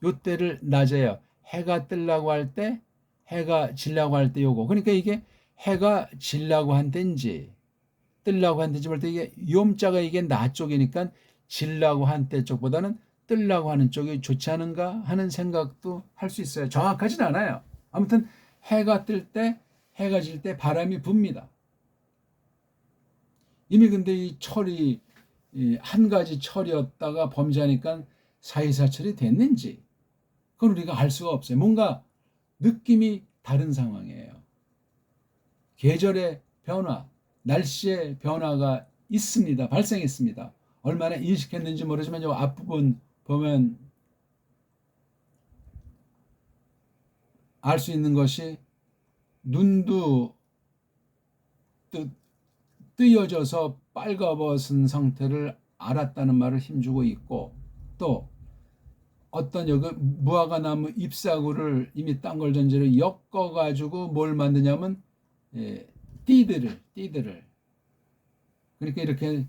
요 때를 낮에요. 해가 뜨려고 할 때, 해가 지려고 할 때 요거. 그러니까 이게 해가 지려고 한 때인지 뜨려고 한 때인지 볼 때 이게 요음자가 이게 낮 쪽이니까 지려고 한 때 쪽보다는 뜨려고 하는 쪽이 좋지 않은가 하는 생각도 할 수 있어요. 정확하진 않아요. 아무튼 해가 뜰 때, 해가 질 때 바람이 붑니다. 이미 근데 이 철이 한 가지 철이었다가 범죄하니까 사이사철이 됐는지 그건 우리가 알 수가 없어요. 뭔가 느낌이 다른 상황이에요. 계절의 변화, 날씨의 변화가 있습니다. 발생했습니다. 얼마나 인식했는지 모르지만 이 앞부분 보면 알 수 있는 것이 눈도 뜨여져서 빨가벗은 상태를 알았다는 말을 힘주고 있고 또 어떤 여기 무화과 나무 잎사구를 이미 딴걸 전제로 엮어가지고 뭘 만드냐면 띠들을 그러니까 이렇게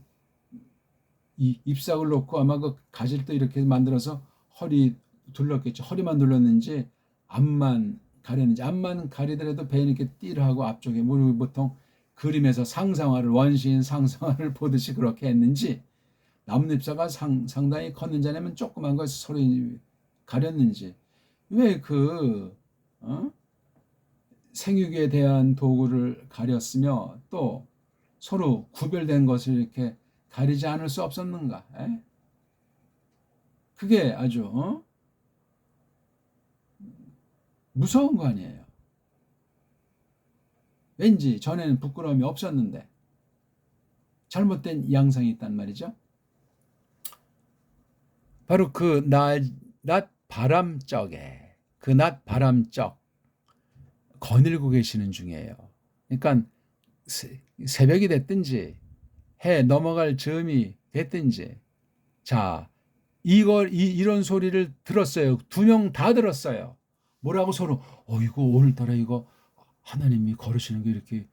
이 잎사구를 놓고 아마 그 가지를 이렇게 만들어서 허리 둘렀겠죠. 허리만 둘렀는지 앞만 가렸는지 앞만 가리더라도 배는 이렇게 띠를 하고 앞쪽에 우리 보통 그림에서 상상화를 원시인 상상화를 보듯이 그렇게 했는지 나뭇잎사가 상당히 컸는지 아니면 조그만 거 서로 가렸는지 왜 생육에 대한 도구를 가렸으며 또 서로 구별된 것을 이렇게 가리지 않을 수 없었는가? 그게 아주 무서운 거 아니에요. 왠지 전에는 부끄러움이 없었는데 잘못된 양상이 있단 말이죠. 바로 그 낮 바람쪽에 그 낮 바람쪽 거닐고 계시는 중이에요. 그러니까 새벽이 됐든지 해 넘어갈 즈음이 됐든지 자 이런 소리를 들었어요. 두 명 다 들었어요. 뭐라고 서로 이거 오늘따라 이거 하나님이 걸으시는 게 이렇게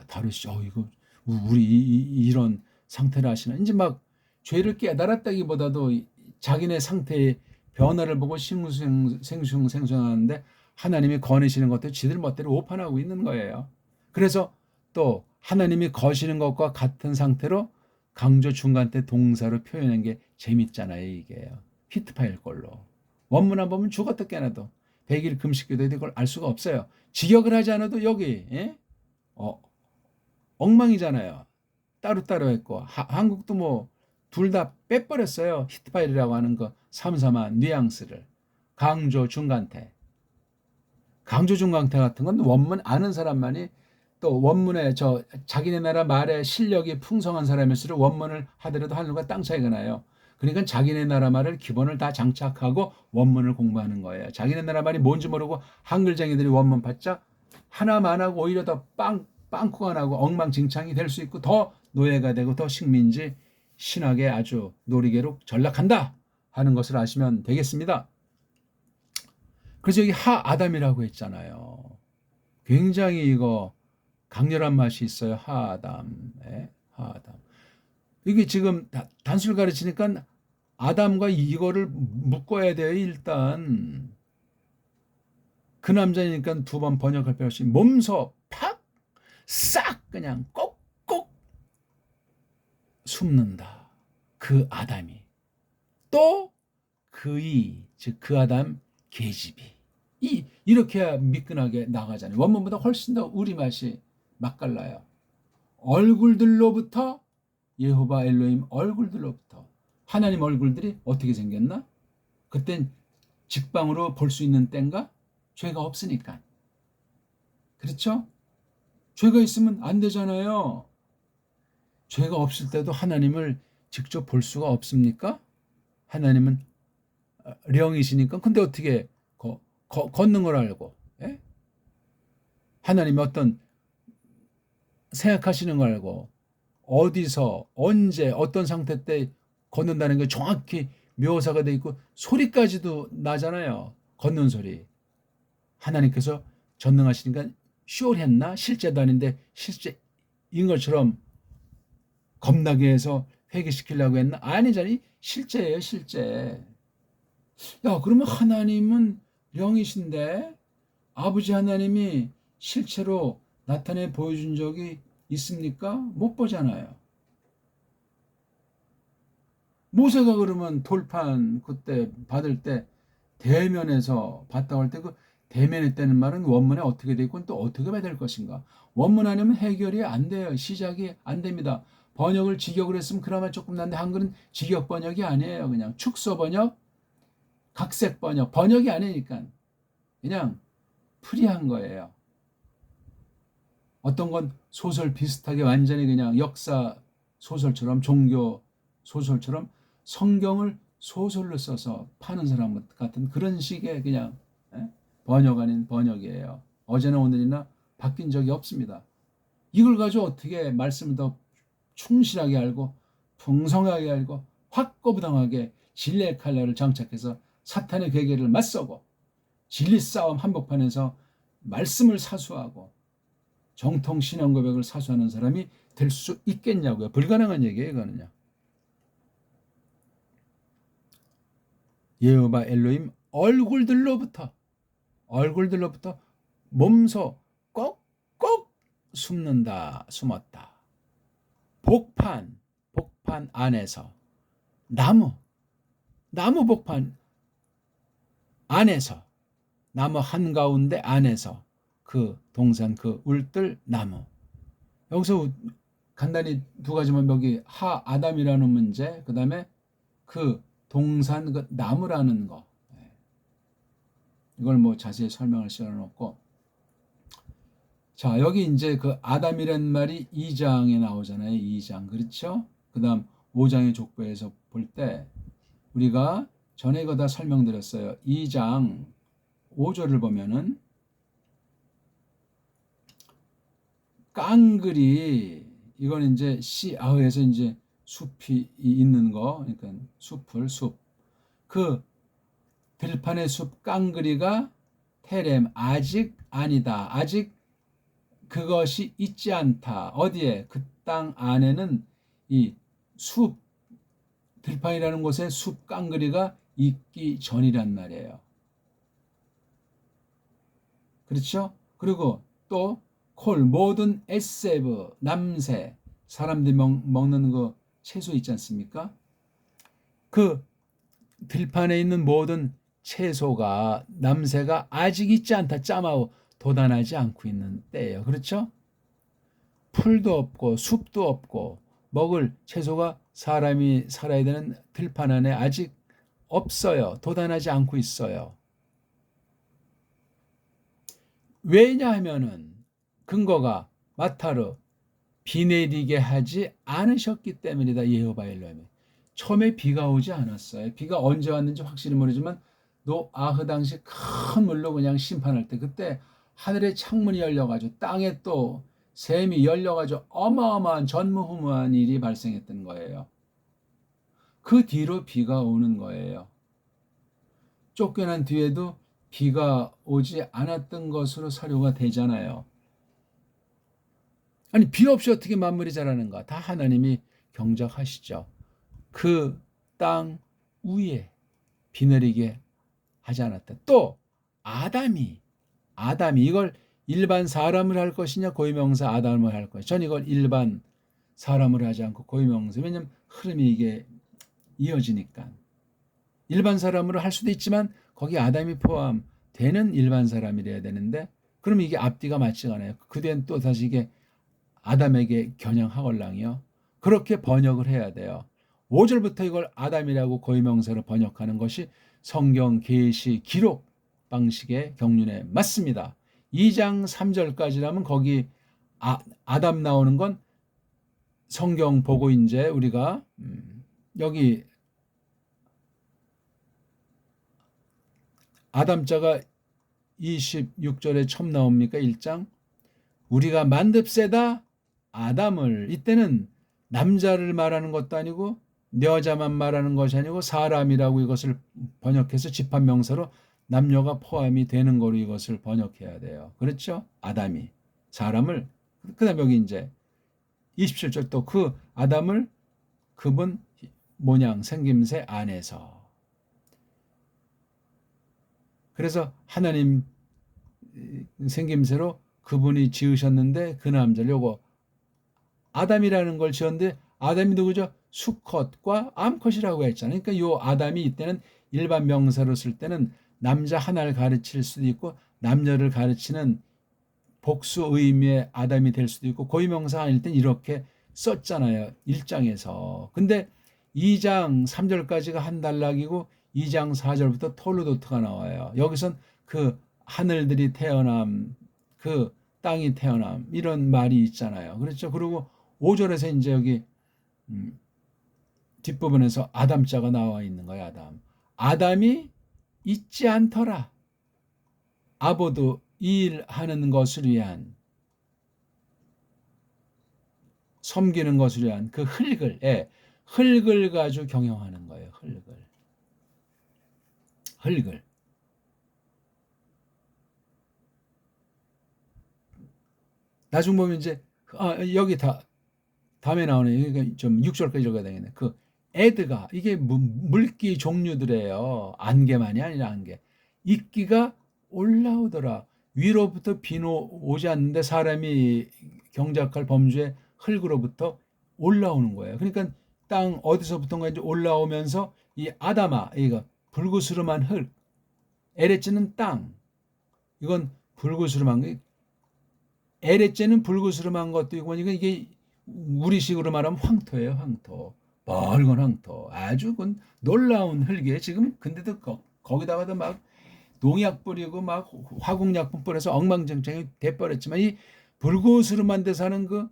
다르시죠. 이거 우리 이런 상태를 하시나 이제 막 죄를 깨달았다기보다도 자기네 상태의 변화를 보고 싱숭생숭하는데 하나님이 거니시는 것도 지들 멋대로 오판하고 있는 거예요. 그래서 또 하나님이 거시는 것과 같은 상태로 강조 중간 때 동사로 표현한 게 재밌잖아요. 이게요. 히트파일 걸로. 원문안 보면 죽었다 깨나도 100일 금식기도에 이걸 알 수가 없어요. 직역을 하지 않아도 여기 엉망이잖아요. 따로따로 했고 한국도 뭐 둘 다 빼버렸어요. 히트파일이라고 하는 거 삼삼한 뉘앙스를. 강조 중간태. 강조 중간태 같은 건 원문 아는 사람만이 또 원문에 자기네 나라 말에 실력이 풍성한 사람일수록 원문을 하더라도 하늘과 땅 차이가 나요. 그러니까 자기네 나라 말을 기본을 다 장착하고 원문을 공부하는 거예요. 자기네 나라 말이 뭔지 모르고 한글쟁이들이 원문 받자 하나만 하고 오히려 더 빵 빵꾸가 나고 엉망진창이 될 수 있고 더 노예가 되고 더 식민지 신학에 아주 놀이개로 전락한다 하는 것을 아시면 되겠습니다. 그래서 여기 하아담이라고 했잖아요. 굉장히 이거 강렬한 맛이 있어요. 하아담. 하아담. 이게 지금 단수를 가르치니까 아담과 이거를 묶어야 돼요. 일단 그 남자니까 두 번 번역할 필요 없이 몸소 팍 싹 그냥 꼭꼭 숨는다. 그 아담이 또 그이 즉 그 아담 계집이 이렇게 해야 미끈하게 나가잖아요. 원문보다 훨씬 더 우리맛이 맛깔나요. 얼굴들로부터 여호와 엘로힘 얼굴들로부터 하나님 얼굴들이 어떻게 생겼나? 그땐 직방으로 볼 수 있는 때인가? 죄가 없으니까. 그렇죠? 죄가 있으면 안 되잖아요. 죄가 없을 때도 하나님을 직접 볼 수가 없습니까? 하나님은 영이시니까. 근데 어떻게 걷는 걸 알고 하나님이 어떤 생각하시는 걸 알고 어디서 언제 어떤 상태 때 걷는다는 게 정확히 묘사가 돼 있고 소리까지도 나잖아요. 걷는 소리. 하나님께서 전능하시니까 쇼했나? 실제도 아닌데 실제인 것처럼 겁나게 해서 회개시키려고 했나? 아니잖아요. 실제예요. 실제. 야, 그러면 하나님은 영이신데 아버지 하나님이 실체로 나타내 보여준 적이 있습니까? 못 보잖아요. 모세가 그러면 돌판 그때 받을 때 대면에서 봤다고 할 때 그 대면했다는 말은 원문에 어떻게 돼 있고 또 어떻게 봐야 될 것인가? 원문 아니면 해결이 안 돼요. 시작이 안 됩니다. 번역을 직역을 했으면 그나마 조금 난데 한글은 직역 번역이 아니에요. 그냥 축소 번역, 각색 번역, 번역이 아니니까 그냥 프리한 거예요. 어떤 건 소설 비슷하게 완전히 그냥 역사 소설처럼 종교 소설처럼 성경을 소설로 써서 파는 사람 같은 그런 식의 그냥 번역 아닌 번역이에요. 어제나 오늘이나 바뀐 적이 없습니다. 이걸 가지고 어떻게 말씀을 더 충실하게 알고 풍성하게 알고 확고부당하게 진리의 칼날을 장착해서 사탄의 괴계를 맞서고 진리 싸움 한복판에서 말씀을 사수하고 정통 신앙 고백을 사수하는 사람이 될 수 있겠냐고요. 불가능한 얘기예요, 이거는요. 여호와 엘로힘 얼굴들로부터 몸소 꼭꼭 숨었다. 복판 안에서 나무 복판 안에서 나무 한가운데 안에서 그 동산 그 울들 나무. 여기서 간단히 두 가지만 여기 하아담이라는 문제, 그 다음에 그 동산 그 나무라는 거. 이걸 뭐 자세히 설명할 시간은 없고. 자, 여기 이제 그 아담이란 말이 2장에 나오잖아요. 2장. 그렇죠? 그 다음 5장의 족보에서 볼 때 우리가 전에 이거 다 설명드렸어요. 2장 5절을 보면은 깡글이 이건 이제 시아흐에서 이제 숲이 있는 거, 그러니까 숲. 그 들판의 숲 깡그리가 테렘 아직 아니다. 아직 그것이 있지 않다. 어디에? 그 땅 안에는 이 숲 들판이라는 곳에 숲 깡그리가 있기 전이란 말이에요. 그렇죠? 그리고 또 콜 모든 에세브 남새 사람들이 먹는 그 채소 있지 않습니까? 그 들판에 있는 모든 채소가 남새가 아직 있지 않다. 짬하고 돋아나지 않고 있는 때예요. 그렇죠? 풀도 없고 숲도 없고 먹을 채소가 사람이 살아야 되는 들판 안에 아직 없어요. 돋아나지 않고 있어요. 왜냐하면은 근거가 마타르 비 내리게 하지 않으셨기 때문이다. 여호와 엘로힘이. 처음에 비가 오지 않았어요. 비가 언제 왔는지 확실히 모르지만 노아흐 당시 큰 물로 그냥 심판할 때 그때 하늘의 창문이 열려가지고 땅에 또 샘이 열려가지고 어마어마한 전무후무한 일이 발생했던 거예요. 그 뒤로 비가 오는 거예요. 쫓겨난 뒤에도 비가 오지 않았던 것으로 사료가 되잖아요. 아니, 비 없이 어떻게 만물이 자라는가? 다 하나님이 경작하시죠. 그 땅 위에 비 내리게 하지 않았다. 또 아담이 이걸 일반 사람을 할 것이냐 고유명사 아담을 할 것이냐. 전 이걸 일반 사람을 하지 않고 고유명사. 왜냐하면 흐름이 이게 이어지니까. 일반 사람으로 할 수도 있지만 거기 아담이 포함되는 일반 사람이래야 되는데 그러면 이게 앞뒤가 맞지가 않아요. 그 뒤엔 또 다시 이게 아담에게 겨냥하걸랑이요. 그렇게 번역을 해야 돼요. 5절부터 이걸 아담이라고 고유명사로 번역하는 것이 성경 계시 기록 방식의 경륜에 맞습니다. 2장 3절까지라면 거기 아담 나오는 건 성경 보고 이제 우리가 여기 아담자가 26절에 처음 나옵니까? 1장 우리가 만듭세다 아담을 이때는 남자를 말하는 것도 아니고 여자만 말하는 것이 아니고 사람이라고 이것을 번역해서 집합명사로 남녀가 포함이 되는 거로 이것을 번역해야 돼요. 그렇죠? 아담이 사람을 그다음에 여기 이제 27절 또 그 아담을 그분 모양 생김새 안에서 그래서 하나님 생김새로 그분이 지으셨는데 그 남자를 요거 아담이라는 걸 지었는데 아담이 누구죠? 수컷과 암컷이라고 했잖아요. 그러니까 요 아담이 이때는 일반 명사로 쓸 때는 남자 하나를 가르칠 수도 있고 남녀를 가르치는 복수 의미의 아담이 될 수도 있고 고유명사 아닐 땐 이렇게 썼잖아요. 1장에서. 근데 2장 3절까지가 한 단락이고 2장 4절부터 톨루도트가 나와요. 여기선 그 하늘들이 태어남, 그 땅이 태어남 이런 말이 있잖아요. 그렇죠? 그리고 5절에서 이제 여기 뒷부분에서 아담자가 나와 있는 거예요. 아담. 아담이 잊지 않더라. 아보도 일하는 것을 위한 섬기는 것을 위한 그 흙을 가지고 경영하는 거예요. 흙을. 나중 보면 이제 여기 다음에 나오네. 그러니까 좀 6절까지 읽어야 되겠네. 그 에드가 이게 물기 종류들이에요. 안개만이 아니라 안개. 이끼가 올라오더라. 위로부터 비는 오지 않는데 사람이 경작할 범주의 흙으로부터 올라오는 거예요. 그러니까 땅 어디서부터인가 이제 올라오면서 이 아담아 이거 불구스름한 흙, 에레츠는 땅. 이건 불구스름한 거. 에레츠는 불구스름한 것도 있고 이게 우리식으로 말하면 황토예요. 황토. 뻘건 황토. 아주 놀라운 흙이에요. 지금 근데도 거기다가도 막 농약 뿌리고 막 화공약품 뿌려서 엉망진창이 돼버렸지만 이 불구스름한 데 사는 그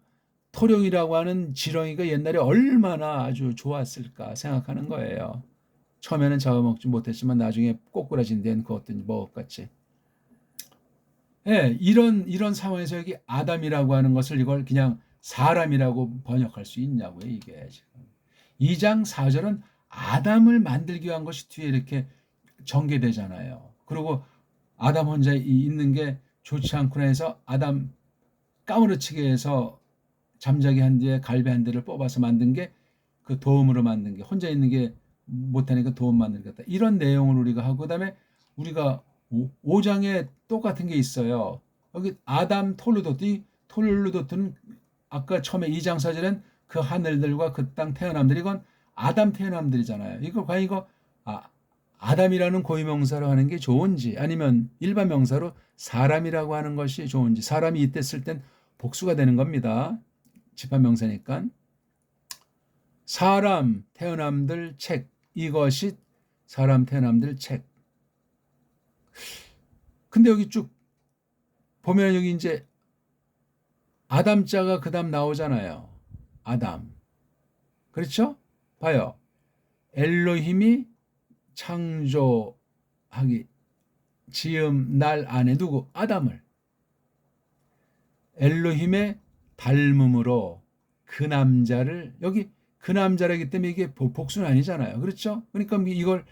토룡이라고 하는 지렁이가 옛날에 얼마나 아주 좋았을까 생각하는 거예요. 처음에는 잡아먹지 못했지만 나중에 꼬꾸라진 데는 그것도 먹었겠지. 예, 이런 상황에서 여기 아담이라고 하는 것을 이걸 그냥 사람이라고 번역할 수 있냐고요, 이게 지금. 2장 4절은 아담을 만들기 위한 것이 뒤에 이렇게 전개되잖아요. 그리고 아담 혼자 있는 게 좋지 않구나 해서 아담 까무러치게 해서 잠자기 한 뒤에 갈비 한 대를 뽑아서 만든 게 그 도움으로 만든 게 혼자 있는 게 못하니까 도움 만들겠다. 이런 내용을 우리가 하고 그다음에 우리가 5장에 똑같은 게 있어요. 여기 아담 톨루도트는 아까 처음에 2장 4절엔 그 하늘들과 그 땅 태어남들 이건 아담 태어남들이잖아요. 이거 과연 이거 아담이라는 고유명사로 하는 게 좋은지 아니면 일반 명사로 사람이라고 하는 것이 좋은지 사람이 이때 쓸 땐 복수가 되는 겁니다. 집합명사니까. 사람 태어남들 책 이것이 사람 태어남들 책. 근데 여기 쭉 보면 여기 이제 아담자가 그 다음 나오잖아요. 아담. 그렇죠? 봐요. 엘로힘이 창조하기 지음 날 안에 누구? 아담을. 엘로힘의 닮음으로 그 남자를, 여기 그 남자라기 때문에 이게 복수는 아니잖아요. 그렇죠? 그러니까 이걸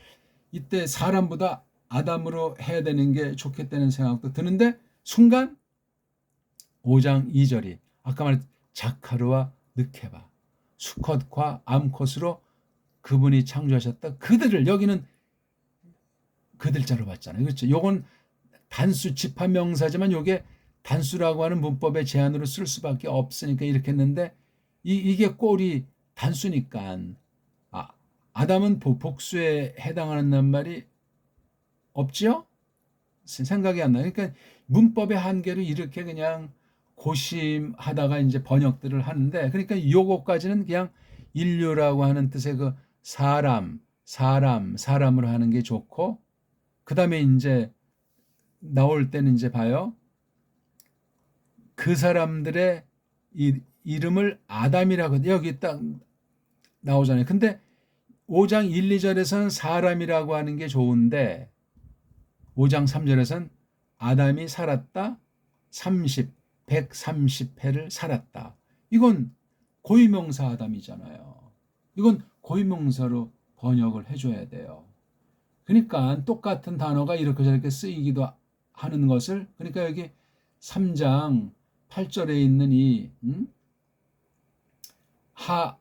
이때 사람보다 아담으로 해야 되는 게 좋겠다는 생각도 드는데, 순간 5장 2절이 아까 말했 자카르와 느케바, 수컷과 암컷으로 그분이 창조하셨다. 그들을, 여기는 그들자로 봤잖아요. 그렇죠? 요건 단수 집합명사지만 요게 단수라고 하는 문법의 제한으로 쓸 수밖에 없으니까 이렇게 했는데, 이게 꼴이 단수니까 아담은 복수에 해당하는 말이 없지요? 생각이 안 나요. 그러니까 문법의 한계로 이렇게 그냥 고심하다가 이제 번역들을 하는데, 그러니까 요거까지는 그냥 인류라고 하는 뜻의 그 사람으로 하는 게 좋고, 그 다음에 이제 나올 때는 이제 봐요. 그 사람들의 이름을 아담이라고 여기 딱 나오잖아요. 근데 5장 1, 2절에서는 사람이라고 하는 게 좋은데 5장 3절에서는 아담이 살았다. 130회를 살았다. 이건 고유명사 아담이잖아요. 이건 고유명사로 번역을 해줘야 돼요. 그러니까 똑같은 단어가 이렇게 저렇게 쓰이기도 하는 것을, 그러니까 여기 3장 8절에 있는 이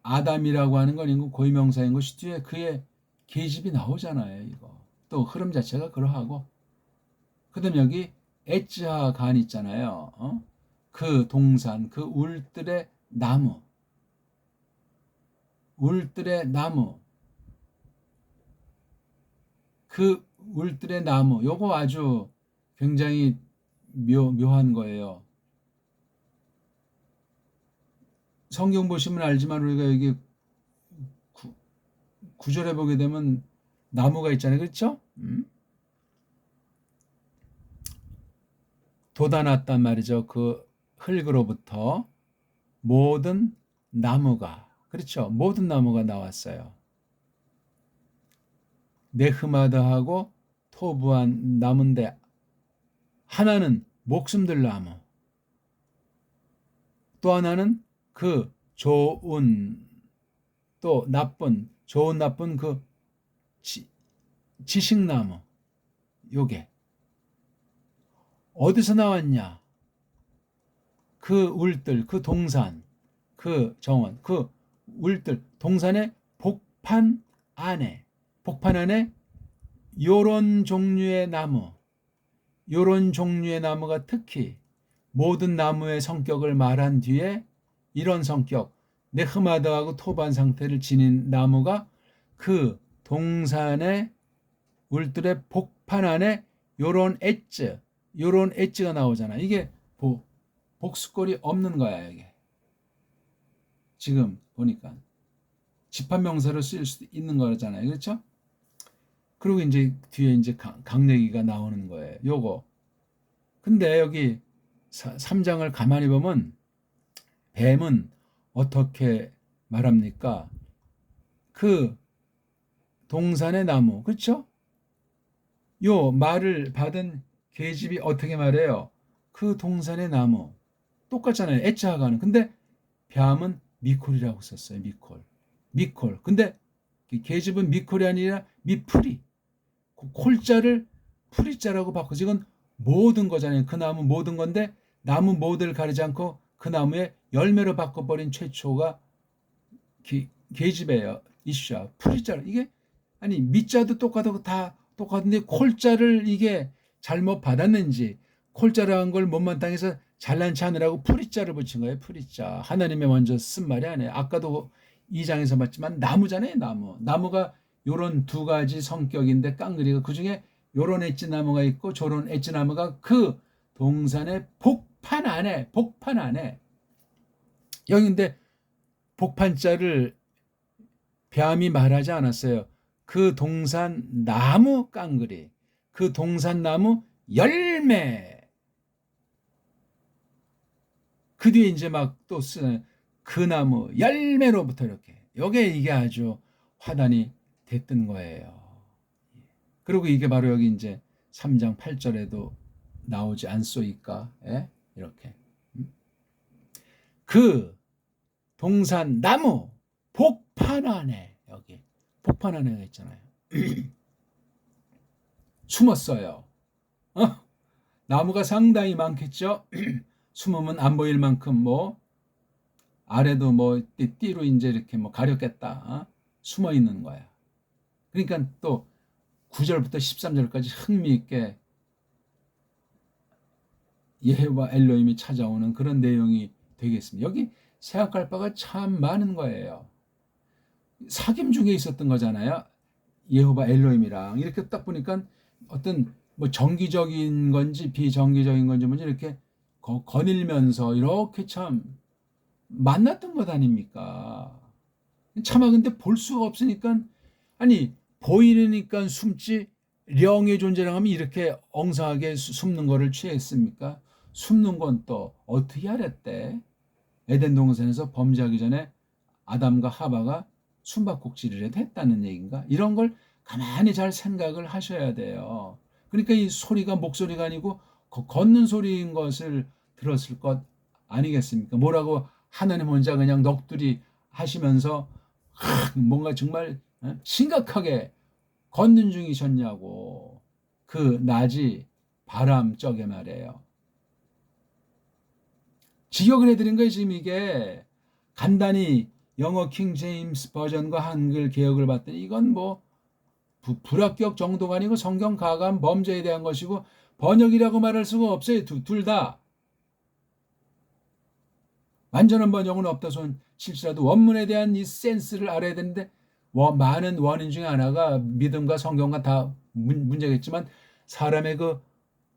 아담이라고 하는 건 이거 고유명사인 것이 뒤에 그의 계집이 나오잖아요. 이거 또 흐름 자체가 그러하고, 그다음 여기 에즈하간 있잖아요. 그 동산, 그 울들의 나무, 그 울들의 나무, 요거 아주 굉장히 묘한 거예요. 성경 보시면 알지만 우리가 여기 구절에 보게 되면 나무가 있잖아요. 그렇죠? 돋아났단 말이죠. 그 흙으로부터 모든 나무가, 그렇죠? 모든 나무가 나왔어요. 네흐마드하고 토부한 나무인데, 하나는 목숨들 나무, 또 하나는 그 좋은 또 나쁜, 좋은 나쁜 그 지식나무. 요게 어디서 나왔냐? 그 울들, 그 동산, 그 정원, 그 울들, 동산의 복판 안에 요런 종류의 나무가 특히 모든 나무의 성격을 말한 뒤에 이런 성격, 네흐마드하고 토반 상태를 지닌 나무가 그 동산의 울들의 복판 안에 요런 엣지가 나오잖아. 이게 복수꼴이 없는 거야. 이게 지금 보니까 집합명사로 쓰일 수도 있는 거잖아요. 그렇죠? 그리고 이제 뒤에 이제 강내기가 나오는 거예요. 요거. 근데 여기 3장을 가만히 보면 뱀은 어떻게 말합니까? 그 동산의 나무, 그렇죠? 요 말을 받은 계집이 어떻게 말해요? 그 동산의 나무. 똑같잖아요. 에츠하가는. 근데 뱀은 미콜이라고 썼어요. 미콜. 근데 계집은 미콜이 아니라 미프리. 콜자를 프리자라고 바꿔서 이건 모든 거잖아요. 그 나무 모든 건데 나무 모두를 가리지 않고 그 나무의 열매로 바꿔버린 최초가 계집이에요. 이슈야. 프리자. 이게 아니 미자도 똑같고 다 똑같은데 콜자를 이게 잘못 받았는지, 콜자라는 걸 못마땅해서 잘난치 하느라고 프리자를 붙인 거예요. 프리자. 하나님이 먼저 쓴 말이 아니에요. 아까도 2장에서 봤지만 나무잖아요. 나무가 요런 두 가지 성격인데 깡그리가 그중에 요런 엣지나무가 있고 저런 엣지나무가 그 동산의 복판 안에 여기인데 복판자를 뱀이 말하지 않았어요. 그 동산 나무 깡그리, 그 동산 나무 열매. 그 뒤에 이제 막 또 쓰는 그 나무 열매로부터 이렇게. 이게 아주 화단이 됐던 거예요. 그리고 이게 바로 여기 이제 3장 8절에도 나오지 않소이까? 예? 이렇게. 그 그 동산 나무 복판 안에, 여기 복판 안에 있잖아요. 숨었어요. 나무가 상당히 많겠죠. 숨으면 안 보일 만큼 뭐 아래도 뭐 띠로 이제 이렇게 뭐 가렸겠다. 숨어 있는 거야. 그러니까 또 9절부터 13절까지 흥미있게 여호와 엘로힘이 찾아오는 그런 내용이 되겠습니다. 여기 생각할 바가 참 많은 거예요. 사귐 중에 있었던 거잖아요. 여호와 엘로힘이랑 이렇게 딱 보니까 어떤 뭐 정기적인 건지 비정기적인 건지 뭔지 이렇게 거닐면서 이렇게 참 만났던 것 아닙니까? 차마 근데 볼 수가 없으니까, 아니 보이니까 숨지 령의 존재라 하면 이렇게 엉성하게 숨는 거를 취했습니까? 숨는 건 또 어떻게 알았대? 에덴 동산에서 범죄하기 전에 아담과 하바가 숨바꼭질을 했다는 얘기인가? 이런 걸 가만히 잘 생각을 하셔야 돼요. 그러니까 이 소리가 목소리가 아니고 걷는 소리인 것을 들었을 것 아니겠습니까? 뭐라고 하나님 혼자 그냥 넋두리 하시면서 뭔가 정말 심각하게 걷는 중이셨냐고. 그 낮이 바람 쪽에 말이에요. 직역을 해드린 거예요. 지금 이게 간단히 영어 킹 제임스 버전과 한글 개역을 봤더니 이건 뭐 불합격 정도가 아니고 성경 가감 범죄에 대한 것이고 번역이라고 말할 수가 없어요. 둘 다. 완전한 번역은 없다 손 칠지라도 원문에 대한 이 센스를 알아야 되는데 많은 원인 중에 하나가 믿음과 성경과 다 문제겠지만 사람의 그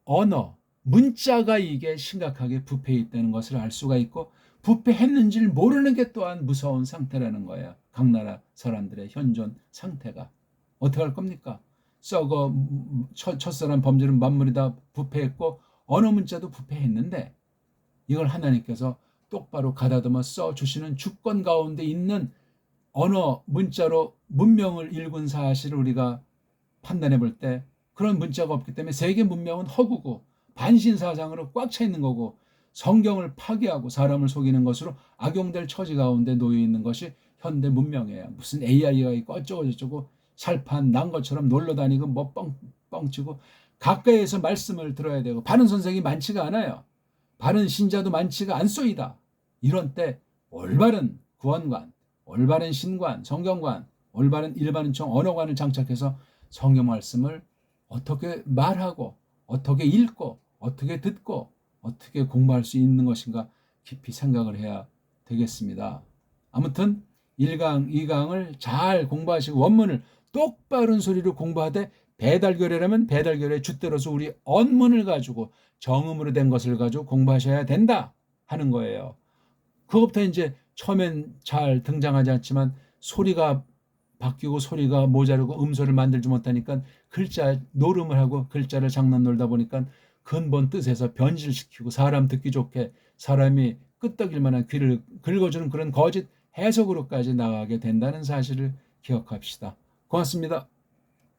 언어, 문자가 이게 심각하게 부패해 있다는 것을 알 수가 있고, 부패했는지를 모르는 게 또한 무서운 상태라는 거예요. 각 나라 사람들의 현존 상태가. 어떻게 할 겁니까? 썩어 첫사람 범죄는 만물이 다 부패했고 언어 문자도 부패했는데 이걸 하나님께서 똑바로 가다듬어 써주시는 주권 가운데 있는 언어 문자로 문명을 읽은 사실을 우리가 판단해 볼 때 그런 문자가 없기 때문에 세계 문명은 허구고 반신사상으로 꽉 차 있는 거고 성경을 파괴하고 사람을 속이는 것으로 악용될 처지 가운데 놓여 있는 것이 현대 문명이에요. 무슨 AI가 있고 어쩌고 저쩌고 살판 난 것처럼 놀러 다니고 뭐 뻥치고 가까이에서 말씀을 들어야 되고 바른 선생이 많지가 않아요. 바른 신자도 많지가 않소이다. 이런 때 올바른 구원관, 올바른 신관, 성경관, 올바른 일반은총 언어관을 장착해서 성경 말씀을 어떻게 말하고 어떻게 읽고 어떻게 듣고 어떻게 공부할 수 있는 것인가 깊이 생각을 해야 되겠습니다. 아무튼 1강, 2강을 잘 공부하시고 원문을 똑바른 소리로 공부하되 배달교례라면 배달교례 줏대로서 우리 언문을 가지고 정음으로 된 것을 가지고 공부하셔야 된다 하는 거예요. 그것부터 이제 처음엔 잘 등장하지 않지만 소리가 바뀌고 소리가 모자르고 음소를 만들지 못하니까 글자 노름을 하고 글자를 장난 놀다 보니까 근본 뜻에서 변질시키고 사람 듣기 좋게 사람이 끄떡일 만한 귀를 긁어주는 그런 거짓 해석으로까지 나가게 된다는 사실을 기억합시다. 고맙습니다.